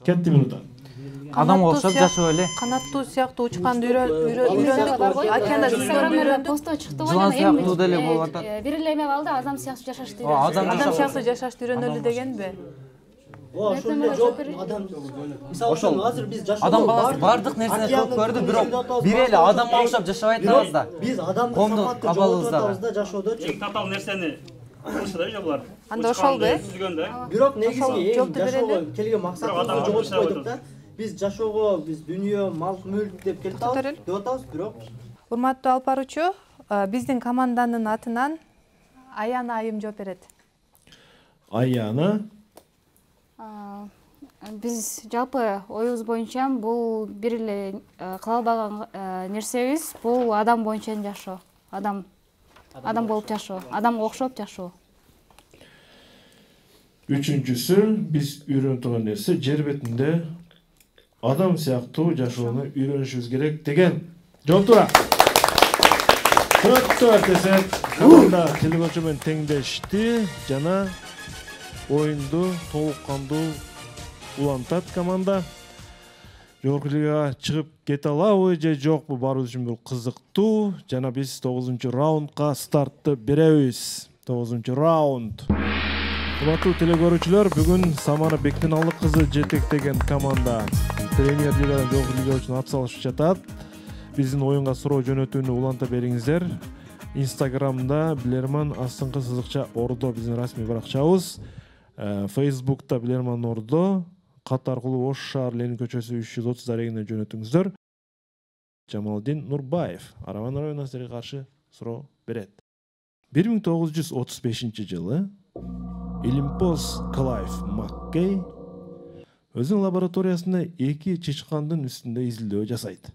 Кетти минута. Адам окшоп жашоо эле. Канаттуу сыяктуу учканды үйрөндүк. Океанда Инстаграмда постто чыкты го. Жылан сыяктуу деле болуп атат. Бир эле эме калды, адам сыяктуу жашашты Адам сыяктуу жашашты үйрөнөлү дегенби? Мисалы үчүн азыр биз жашоо Адам баласы бардык нерсени кылып көрдү, бирок бир эле адамга окшоп жашабай атабыз да. Биз адамдык сапатты жоготуп атабыз да жашоодочу. Татаал нерсени кылышты да булар. Анда ошолду. Бирок негизги жашоого келген максатыбызды жоготуп койдук да. Биз жашоого, биз дүнүйө, мал мүлк деп келип атабыз, бирок. Урматтуу алып баруучу, биздин команданын атынан Аяна айым жооп берет. Аяна Биз жалпы оюбуз боюнча бул бир эле кыла албаган нерсебиз, бул адам боюнча жашоо. Адам болуп жашоо, адамга окшоп жашоо. Үчүнчүсү биз үйрөнө турган нерсе жер бетинде адам сыяктуу жашоону үйрөнүшүбүз керек деген. Жооп туура. Төрттө артесет команда телегочу менен теңдешти жана оюнду толук кандуу улантат команда. Жогорку лигага чыгып кете алабы же жокпу барыбыз үчүн бул кызыктуу. Жана биз 9-раундга стартты беребиз. 9-раунд. Урматтуу телекөрүүчүлөр, бүгүн Самара Бектеналык кызы жетектеген команда Премьер лигадан жогорку лига үчүн ат салышып жатат. Биздин оюнга суроо жөнөтүүнү уланта бериңиздер. Инстаграмда Билерман астыңкы сызыкча ордо биздин расмий баракчабыз. Facebook'ta Билерман ордо, кат аркылуу Ош шаар Ленин көчөсү 330 дарегине жөнөтүңүздөр. Жамалдин Нурбаев Араван районунан силерге каршы суроо берет. 1935-жылы Илимпоз Клайв Маккей өзүнүн лабораториясында 2 чычкандын үстүндө изилдөө жасайт.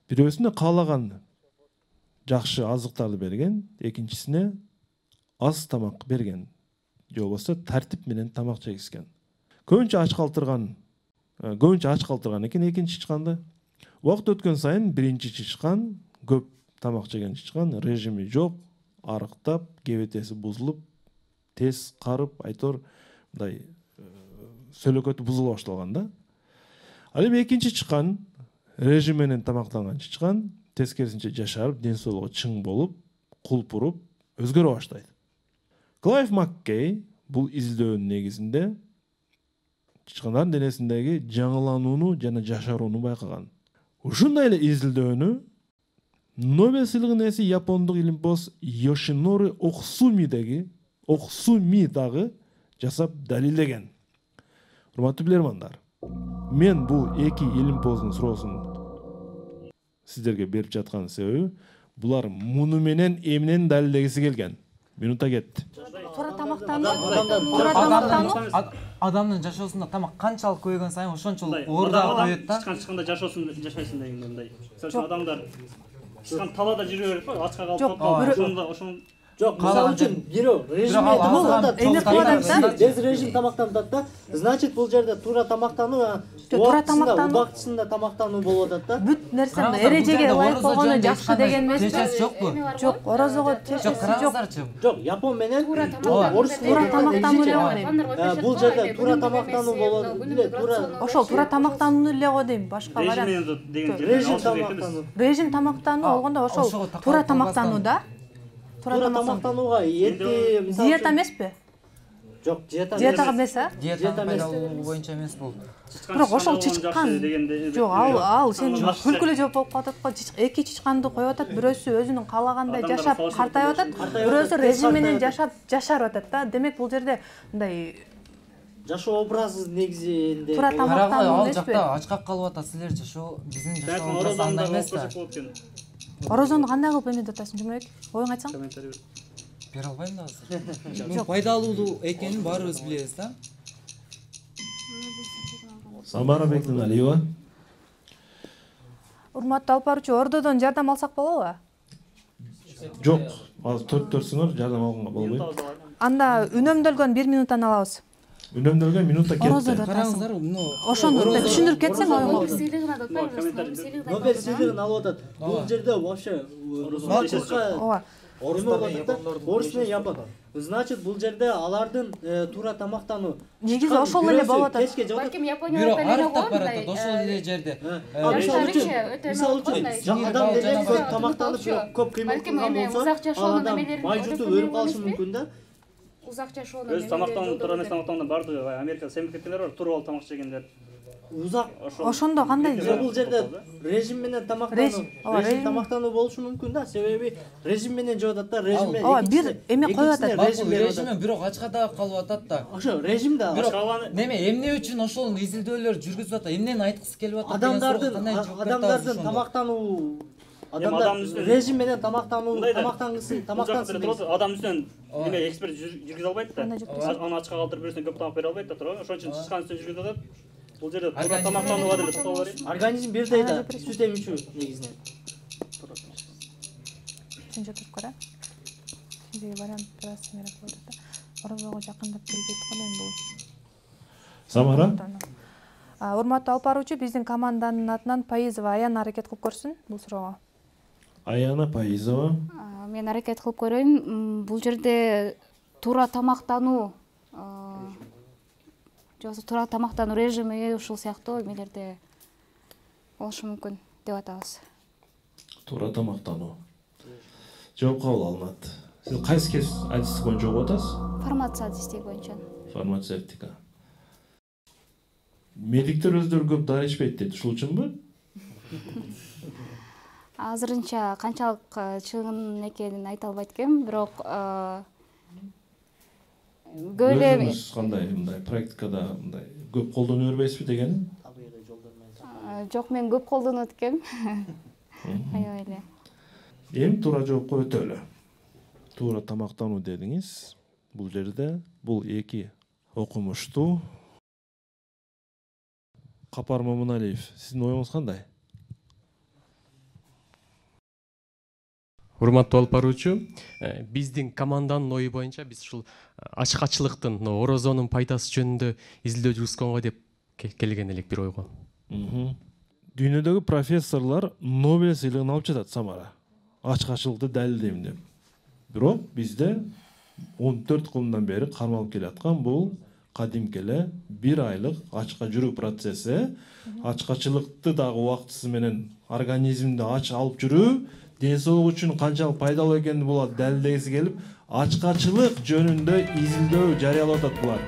Бирөөсүнө каалаган жакшы азыктарды берген, экинчисине аз тамак берген. Же болбосо тартип менен тамак жегизген. Көбүнчө ач калтырган экен экинчи чычканды. Убакыт өткөн сайын биринчи чычкан, көп тамак жеген чычкан, режими жок, арыктап, кебетеси бузулуп, тез карып, айтор мындай сөйлөкөтү бузула башталган да. Ал эми экинчи чычкан, режим менен тамактанган чычкан, тескерисинче жашарып, ден соолугу чың болуп, кулпуруп, өзгөрө баштайт. Клайв Маккей бул изилдөөнүн негизинде чычкандардын денесиндеги жаңыланууну жана жашарууну байкаган. Ушундай эле изилдөөнү Нобель сыйлыгынын ээси япондук илимпоз Йошинори Оксуми дагы жасап далилдеген. Урматтуу билермандар, мен бул эки илимпоздун суроосун сиздерге берип жаткан себеби булар муну менен эмнени далилдегиси келген. Минута кетти. Туура тамактануу. Адамдын жашоосунда тамак канчалык көбөйгөн сайын ошончолук оордагы коет да. Чычканда жашайсың дегенде мындай. Мисалы адамдар чычкан талаада жүрө берет го, ачка калып ошондо Жок, мисалы үчүн бирөө режим без режим тамактанат да. Значит, бул жерде туура тамактануу, убактысында тамактануу болуп атат да. Бүт нерсени эрежеге ылайык болгону жакшы деген эмеспи? Чечеси жокпу? Жок, орозого чечеси жок. Жок, Япон менен орус туура тамактануу эле го дейм. Бул жерде туура тамактануу болот эле, туура. Ошол туура тамактануу эле го дейм, башка вариант. Режим тамактануу. Режим тамактануу болгондо ошол туура тамактануу да. Туура тамактанууга эти диета эмеспи? Жок, диетага эмес, а? Диета пайдалуулугу боюнча эмес бул. Бирок ошол чычкан жок, ал сен күлкүлүү жооп болуп калып атат го. Эки чычканды коюп атат, бирөөсү өзүнүн каалагандай жашап картайып атат, бирөөсү режим менен жашап атат да. Демек бул жерде мындай жашоо образы негизинде туура тамактануу Ал эмеспи? жакта ачкак калып атасыздар, жашоо биздин жашоо образы андай эмес да. Орозонду кандай кылып эметип атасың, Жумабек? Оюңду айтсаң? Бере албайм да азыр. Пайдалуу экенин баарыбыз билебиз да. Самара Бектеналиева. Урматтуу алып баруучу, ордодон жардам алсак болобу? Жок, азыр төртсүңөр жардам алганга болбойт. Анда үнөмдөлгөн 1 минуттан алабыз. Үнөмдөлгөн минутта Орозодо кетти. Караңыздар, мына Ошону түшүндүрүп кетсең оюңду. Нобель сыйлыгын алып атат. Бул жерде вообще Ооба. Орус менен япон. Значит, бул жерде алардын туура тамактануу. Негизи ошол эле болуп атат. Балким Япониядо бирок арыктап баратат ошол эле жерде. Мисалы үчүн адам деле көп тамактанып, көп кыймыл кылган болсо, ал адам май жутуп өлүп калышы мүмкүн да. Узак жашоо Өз тамактануу, туура эмес тамактануунун бардыгы Америкада семип кеткендер бар, туруп алып тамак жегендер. Узак Ошондо кандай? Бул жерде режим менен тамактануу болушу мүмкүн да. Себеби режим менен жеп атат да, режим менен. Ооба, бир эме коюп атат. Режим бирок ачка дагы калып атат да. Ошо режим да. Неме эмне үчүн ошол изилдөөлөр жүргүзүп атат? Эмнени айткысы келип атат деген суроо Адамдардын тамактануу режим менен тамактангысы адам үстүнөн неме эксперт жүргүзө албайт да. Аны ачка калтырып бирөөсүнө көп тамак бере албайт да, туура. Ошон үчүн чычкан үстүнөн жүргүзүп атат. Бул жерде туура тамактанууга деле токтоло берейин. Организм бирдей да, сүт эмчүү негизинен. Үчүнчү туркура. Бир вариант biraz мерак болот да. Орозого жакындап келбейт го мен бул. Самара. Урматтуу алып баруучу, биздин команданын атынан Паизова Аян аракет кылып көрсүн бул суроого. Аяна Паизова. Мен аракет кылып көрөйүн. Бул жерде туура тамактануу жоксу туура тамактануу режими ушул сыяктуу эмелерде болушу мүмкүн деп атабыз. Туура тамактануу. Жооп кабыл алынат. Сиз кайсы адистик боюнча окуп атасыз? Фармация адистиги боюнча. Фармацевтика. Медиктер өздөрү көп дары ичпейт дейт, ушул үчүнбү? Азырынча канчалык чыгын экенин айта албайт экенмин, бирок өзүңүз кандай мындай практикада мындай көп колдоно бербейсизби дегенин? Жок, мен көп колдонот экенмин. Аябай эле. Эми туура жоопко өтөлү. Туура тамактануу дедиңиз. Бул жерде бул эки окумуштуу. Капар Момуналиев, сиздин оюңуз кандай? Урматтуу алып баруучу, биздин команданын ою боюнча биз ушул ачкачылыктын, орозонун пайдасы жөнүндө изилдөө жүргүзгөнгө деп келген элек бир ойго. Дүйнөдөгү профессорлор Нобель сыйлыгын алып жатат, Самара. Ачкачылыкты далилдейм деп. Бирок бизде 14 кылымдан бери кармалып келаткан бул кадимки эле 1 айлык ачка жүрүү процесси. Ачкачылыкты дагы убактысы менен организмди ач алып жүрүү ден соолук үчүн канчалык пайдалуу экенин булар далилдегиси келип, ачкачылык жөнүндө изилдөө жарыялап атат булар.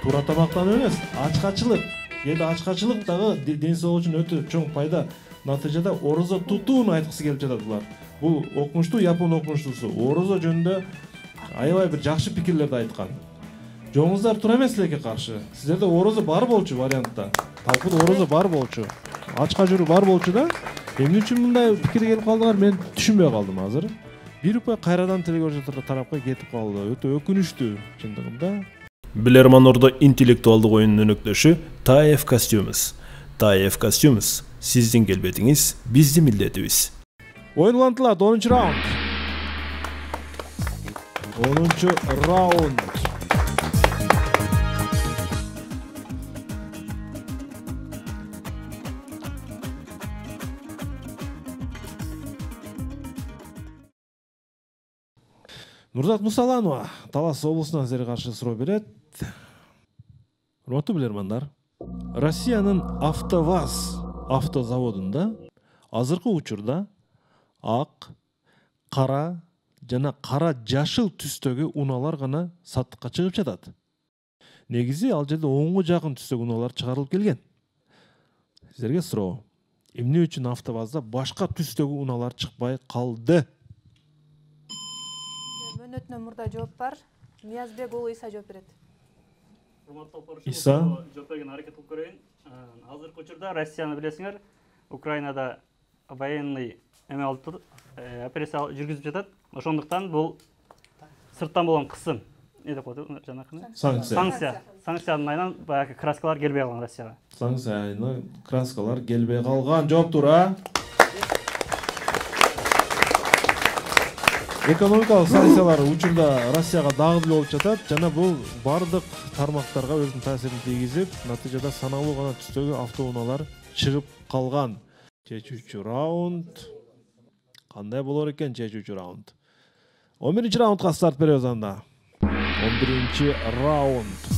Туура тамактануу эмес, ачкачылык. Эми ачкачылык дагы ден соолук үчүн өтө чоң пайда. Натыйжада орозо тутууну айткысы келип жатат булар. Бул окумуштуу япон окумуштуусу орозо жөнүндө аябай бир жакшы пикирлерди айткан. Жоңуздар туура эмес элекке каршы. Сиздерде орозо бар болчу вариантта. Талпын орозо бар болчу. Ачка жүрүү бар болчу да. Эмне үчүн мындай пикирге келип калдыңар, мен түшүнбөй калдым азыр. Бир упай кайрадан телевизор тарапка кетип калды. Өтө өкүнүчтүү чындыгында. Билерман Ордо интеллектуалдык оюнунун өнөктөшү Таев Костюмс. Таев Костюмс, сиздин келбетиңиз биздин милдетибиз. Оюн улантылат, 10-чу раунд. 10-чу раунд. Нурзат Мусаланова Талас облусунан силерге каршы суроо берет. Урматтуу билермандар, Россиянын АвтоВАЗ автозаводунда азыркы учурда ак, кара жана кара жашыл түстөгү унаалар гана сатыкка чыгып жатат. негизи ал жерде 10га жакын түстөгү унаалар чыгарылып келген. Сиздерге суроо. Эмне үчүн автобазда башка түстөгү унаалар чыкпай калды? Мөөнөтүнөн мурда жооп бар. Ниязбек уулу Иса жооп берет. Иса жооп берген аракет кылып көрөйүн. Азыркы учурда Россияны билесиңер, Украинада военный эме алып тур, операция жүргүзүп жатат. Ошондуктан бул сырттан болгон кысым, эмне деп коет жанакы? Санкциянын айынан баягы краскалар келбей калган Россияга. Санкцияны краскалар келбей калган. Жооптур, а? Экономикалык санкциялар учурда Россияга дагы деле болуп жатат жана бул бардык тармактарга өзүнүн таасирин тийгизип, натыйжада саналуу гана түстөгү автоунаалар чыгып калган. Чечүүчү раунд. Кандай болор экен чечүүчү раунд? 11-чи раундга старт беребиз анда. 11-чи раунд.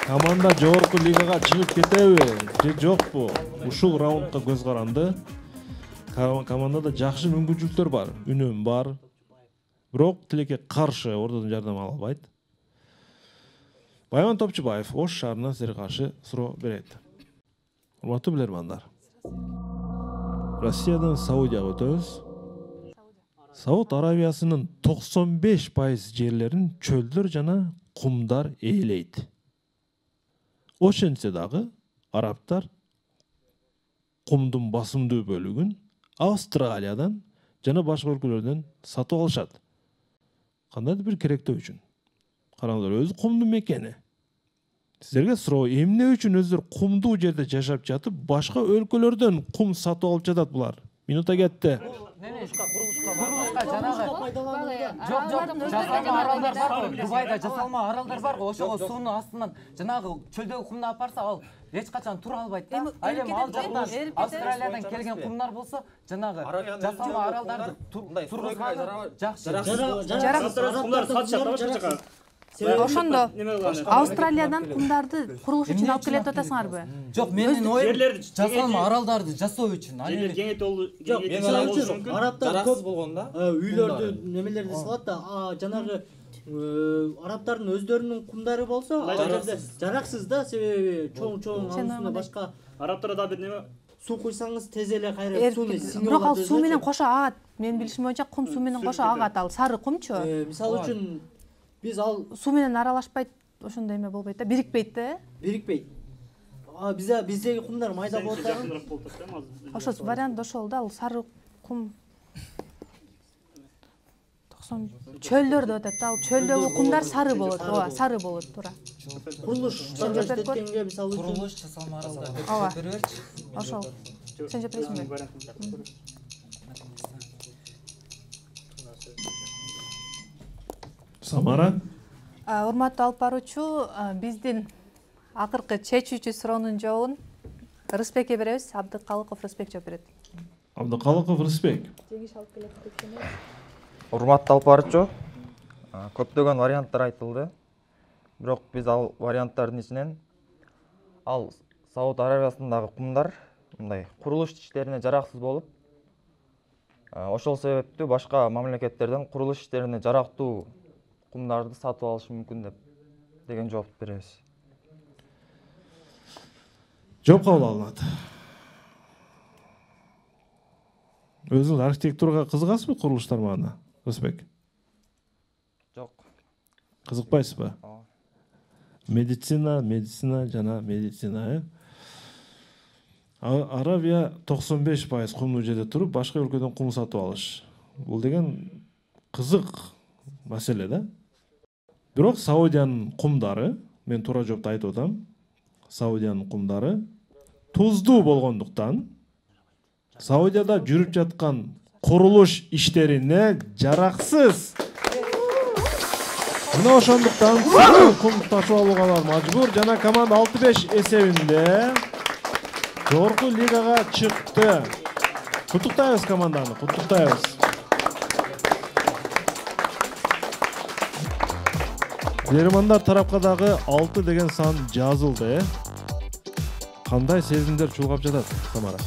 Команда жогорку лигага чыгып кетеби же жокпу? Ушул раундга көз каранды. Командада жакшы мүмкүнчүлүктөр бар, үнөм бар. Бирок тилекке каршы ордодон жардам ала албайт. Байман Топчубаев Ош шаарынан силерге каршы суроо берет. Урматтуу билермандар. Россиядан Саудияга өтөбүз. Сауд Арабиясынын 95% жерлерин чөлдөр жана кумдар ээлейт. Ошентсе дагы арабтар кумдун басымдуу бөлүгүн Австралиядан жана башка өлкөлөрдөн сатып алышат. Кандайдыр бир керектөө үчүн. Караңыздар, өзү кумдун мекени. Сиздерге суроо, эмне үчүн өздөрү кумдуу жерде жашап жатып, башка өлкөлөрдөн кум сатып алып жатат булар? Минута кетти. Курулушка жанагы жасалма аралдар бар. Дубайда жасалма аралдар бар. Ошого суунун астынан жанагы чөлдөгү кумду апарса, ал эч качан тура албайт да. Ал эми ал жактан Австралиядан келген кумдар болсо, жанагы жасалма аралдарды тургузганы жакшы. Жарак кумдар сатышат башкача. Ошондо Австралиядан кумдарды курулуш үчүн алып келет атасыңарбы? Жок, менин оюм жасалма аралдарды жасоо үчүн. Жерлер кеңейтүү Жок, арабтар көп болгонда үйлөрдү немелерди салат да, жанагы арабтардын өздөрүнүн кумдары болсо, ал жерде жараксыз да, себеби чоң анысында башка арабтарда да бир неме суу куйсаңыз тез эле кайра сууну сиңип Бирок ал суу менен кошо агат. Менин билишим боюнча кум суу менен кошо агат, ал сары кумчу. Мисалы үчүн биз ал суу менен аралашпайт, ошондой эме болбойт да, бирикпейт да. Бирикпейт. Биздеги кумдар майда болот дагы. Ошо вариант ошол да, ал сары кум. Чөлдөрдө өтөт да, ал чөлдөгү кумдар сары болот, ооба, сары болот туура. Курулуш жасалгенге мисалы үчүн курулуш жасалма аралдар деп бербечи. Ошол. Сен жооп бересиңби? Самара. Урматтуу алып баруучу, биздин акыркы чечүүчү суроонун жообун Рыспекке беребиз. Абдыкалыков Рыспек жооп берет. Абдыкалыков Рыспек. Жеңиш алып келет деп сенем. Урматтуу алып баруучу, көптөгөн варианттар айтылды. Бирок биз ал варианттардын ичинен ал Сауд Арабиясындагы кумдар мындай курулуш иштерине жараксыз болуп, ошол себептүү башка мамлекеттерден курулуш иштерине жарактуу кумдарды сатып алышы мүмкүн деген жооп беребиз. Жооп кабыл алынат. Өзүңүз архитектурага кызыгасызбы, курулуш тармагына, Рыспек? Жок. Кызыкпайсызбы? Медицина жана медицина. Арабия 95% кумдуу жерде туруп, башка өлкөдөн кум сатып алыш. Бул деген кызык маселе да. Бирок Саудиянын кумдары, мен туура жоопту айтып атам, Саудиянын кумдары туздуу болгондуктан Саудияда жүрүп жаткан курулуш иштерине жараксыз. Мына ошондуктан кум ташып алууга мажбур жана команда 6-5 эсебинде жогорку лигага чыкты. Куттуктайбыз команданы, куттуктайбыз. Дермандар тарапка дагы 6 деген сан жазылды. Кандай сезимдер чулгап жатат, Самара?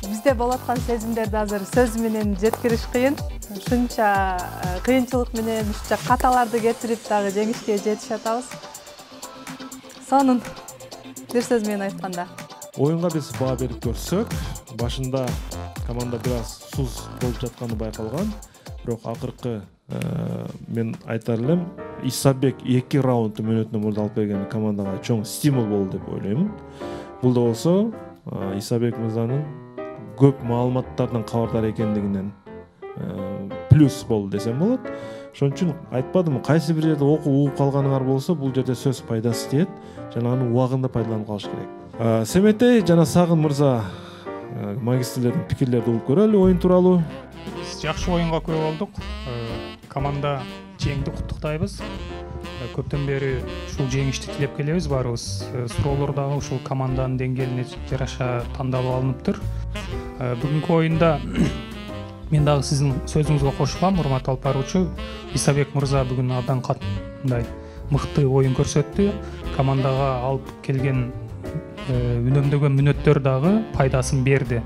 бизде болуп аткан сезимдерди азыр сөз менен жеткириш кыйын. Ушунча кыйынчылык менен ушунча каталарды кетирип дагы жеңишке жетише атабыз. Сонун бир сөз менен айтканда. Оюнга биз баа берип көрсөк, башында команда бир аз суз болуп жатканы байкалган. Бирок акыркы мен айтар элем, Исабек 2 раундты мүнөтүнөн мурда алып берген командага чоң стимул болду деп ойлоймун. Бул да болсо Исабек мырзанын көп маалыматтардан кабардар экендигинен плюс болду десем болот. Ошон үчүн айтпадым, кайсы бир жерде окуп угуп калганыңар болсо, бул жерде сөз пайдасы тиет, жана анын убагында пайдаланып калыш керек. Семетей жана Сагын мырза магистрлердин пикирлерди угуп көрөлү оюн тууралуу. Биз жакшы оюнга күбө болдук. Команда жеңди, куттуктайбыз. Көптөн бери ушул жеңишти тилеп келебиз баарыбыз. Суроолор дагы ушул команданын деңгээлине жараша тандалып алыныптыр. Бүгүнкү оюнда мен дагы сиздин сөзүңүзгө кошулам, урматтуу алып баруучу. Исабек мырза бүгүн абдан кандай мыкты оюн көрсөттү. Командага алып келген үнөмдөгөн мүнөттөр дагы пайдасын берди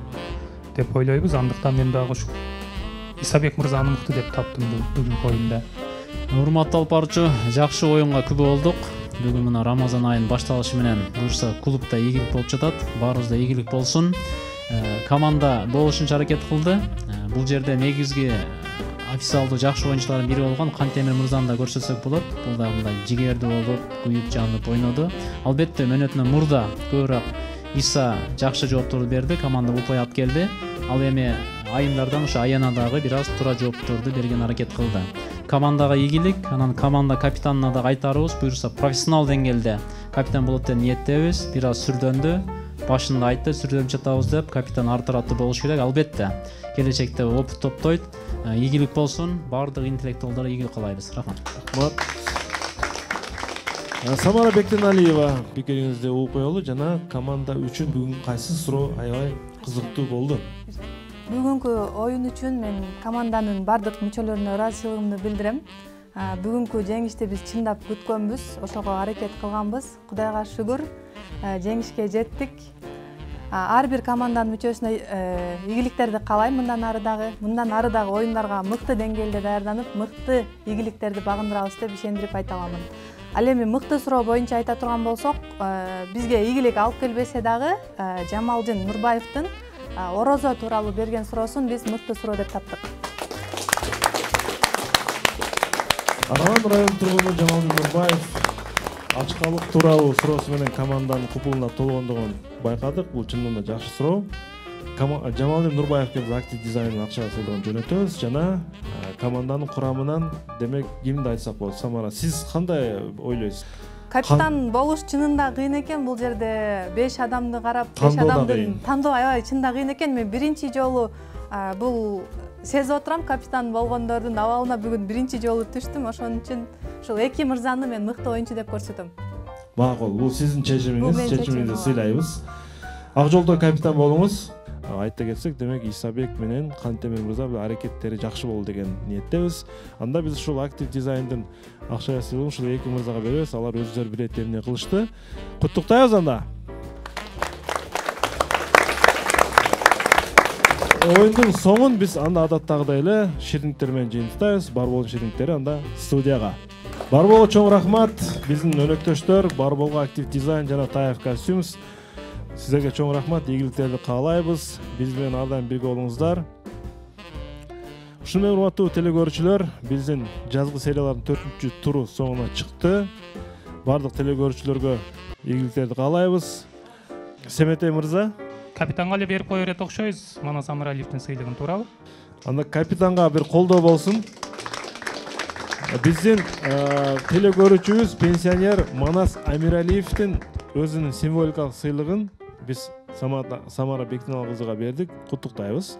деп ойлойбуз. Андыктан мен дагы ушул Исабек мырзаны мыкты деп таптым бүгүнкү оюнда. Урматтуу алып баруучу, жакшы оюнга күбө болдук. Бүгүн мына Рамазан айынын башталышы менен буюрса клубда ийгилик болуп жатат. Баарыбызда ийгилик болсун. Команда болушунча аракет кылды. Бул жерде негизги официалдуу жакшы оюнчулардын бири болгон Кантемир мырзаны да көрсөтсөк болот. Бул да мындай жигердүү болуп, күйүп жанып ойноду. Албетте мөөнөтүнөн мурда көбүрөөк Иса жакшы жоопторду берди, команда упай алып келди. Ал эми айымдардан ушу Аяна дагы бир аз туура жоопторду берген аракет кылды. Командага ийгилик, анан команда капитанына да кайтарыбыз, буюрса профессионал деңгээлде капитан болот деп ниеттебиз. Бир аз сүрдөндү, башында айтты, сүрдөнүп жатабыз деп, капитан ар тараптуу болуш керек. Албетте келечекте опыт топтойт. Ийгилик болсун, баардык интеллектуалдарга ийгилик каалайбыз. Рахмат. Самара Бектеналиева пикириңизди угуп коелу жана команда үчүн бүгүн кайсы суроо аябай кызыктуу болду? Бүгүнкү оюн үчүн мен команданын бардык мүчөлөрүнө ыраазычылыгымды билдирем. Бүгүнкү жеңишти биз чындап күткөнбүз, ошого аракет кылганбыз. Кудайга шүгүр, жеңишке жеттик. Ар бир команданын мүчөсүнө ийгиликтерди каалайм. Мындан ары дагы оюндарга мыкты деңгээлде даярданып, мыкты ийгиликтерди багындырабыз деп ишендирип айта аламын. Ал эми мыкты суроо боюнча айта турган болсок, бизге ийгилик алып келбесе дагы Жамалдин Нурбаевдин орозо тууралуу берген суроосун биз мыкты суроо деп таптык. Аралан район тургуну Жамалдин Нурбаев ачкалык тууралуу суроосу менен команданын купулуна толгондугун байкадык. Бул чындыгында жакшы суроо. Жамалдин Нурбаевге биз актив дизайнын акча сыйлыгын жөнөтөбүз жана команданын курамынан демек кимди айтсак болот? Самара, сиз кандай ойлойсуз? Капитан болуш чынында кыйын экен. Бул жерде 5 адамды карап, 5 адамдын тандоо аябай чынында кыйын экен. Мен биринчи жолу бул сезип отурам, капитан болгондордун абалына бүгүн биринчи жолу түштүм. Ошон үчүн ушул эки мырзаны мен мыкты оюнчу деп көрсөтөм. Макул, бул сиздин чечимиңиз, чечимиңизди сыйлайбыз. Ак жолдо капитан болуңуз. Айта кетсек, демек Исабек менен Кантемир мырза аракеттери жакшы болду деген ниеттебиз. Анда биз ушул актив дизайндын акча сыйлыгын ушул эки мырзага беребиз. Алар өздөрү билет эмне кылышты. Куттуктайбыз анда. Оюндун соңун биз анда адаттагыдай эле шириниктер менен жыйынтыктайбыз. Барболдун шириниктери анда студияга. Барболго чоң рахмат. Биздин өнөктөштөр Барболго актив дизайн жана TAF Costumes. Сиздерге чоң рахмат, ийгиликтерди каалайбыз. Биз менен ар дайым бирге болуңуздар. Ушуну менен урматтуу телекөрүүчүлөр, биздин жазгы сериялардын 4-чү туру соңуна чыкты. Бардык телекөрүүчүлөргө ийгиликтерди каалайбыз. Семетей мырза, Капитанга эле берип кое берет окшойбуз, Манас Амиралиевдин сыйлыгын туурабы? Анда капитанга бир колдоо болсун. Биздин телекөрүүчүбүз пенсионер Манас Амиралиевдин өзүнүн символикалык сыйлыгын биз Самара Бектеналова кызыга бердик. Куттуктайбыз.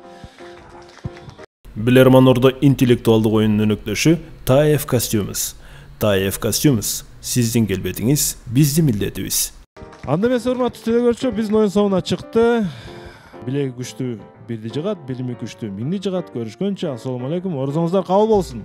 Билерман-Ордо интеллектуалдык оюнунун өнөктөшү TAF Costumes. TAF Costumes сиздин келбетиңиз биздин милдетибиз. Анда эмес урматтуу телекөрүүчү, биздин оюн соңуна чыкты. Билеги күчтүү бирди жыгат, билими күчтүү миңди жыгат. Көрүшкөнчө, ассалому алейкум. Орозоңуздар кабыл болсун.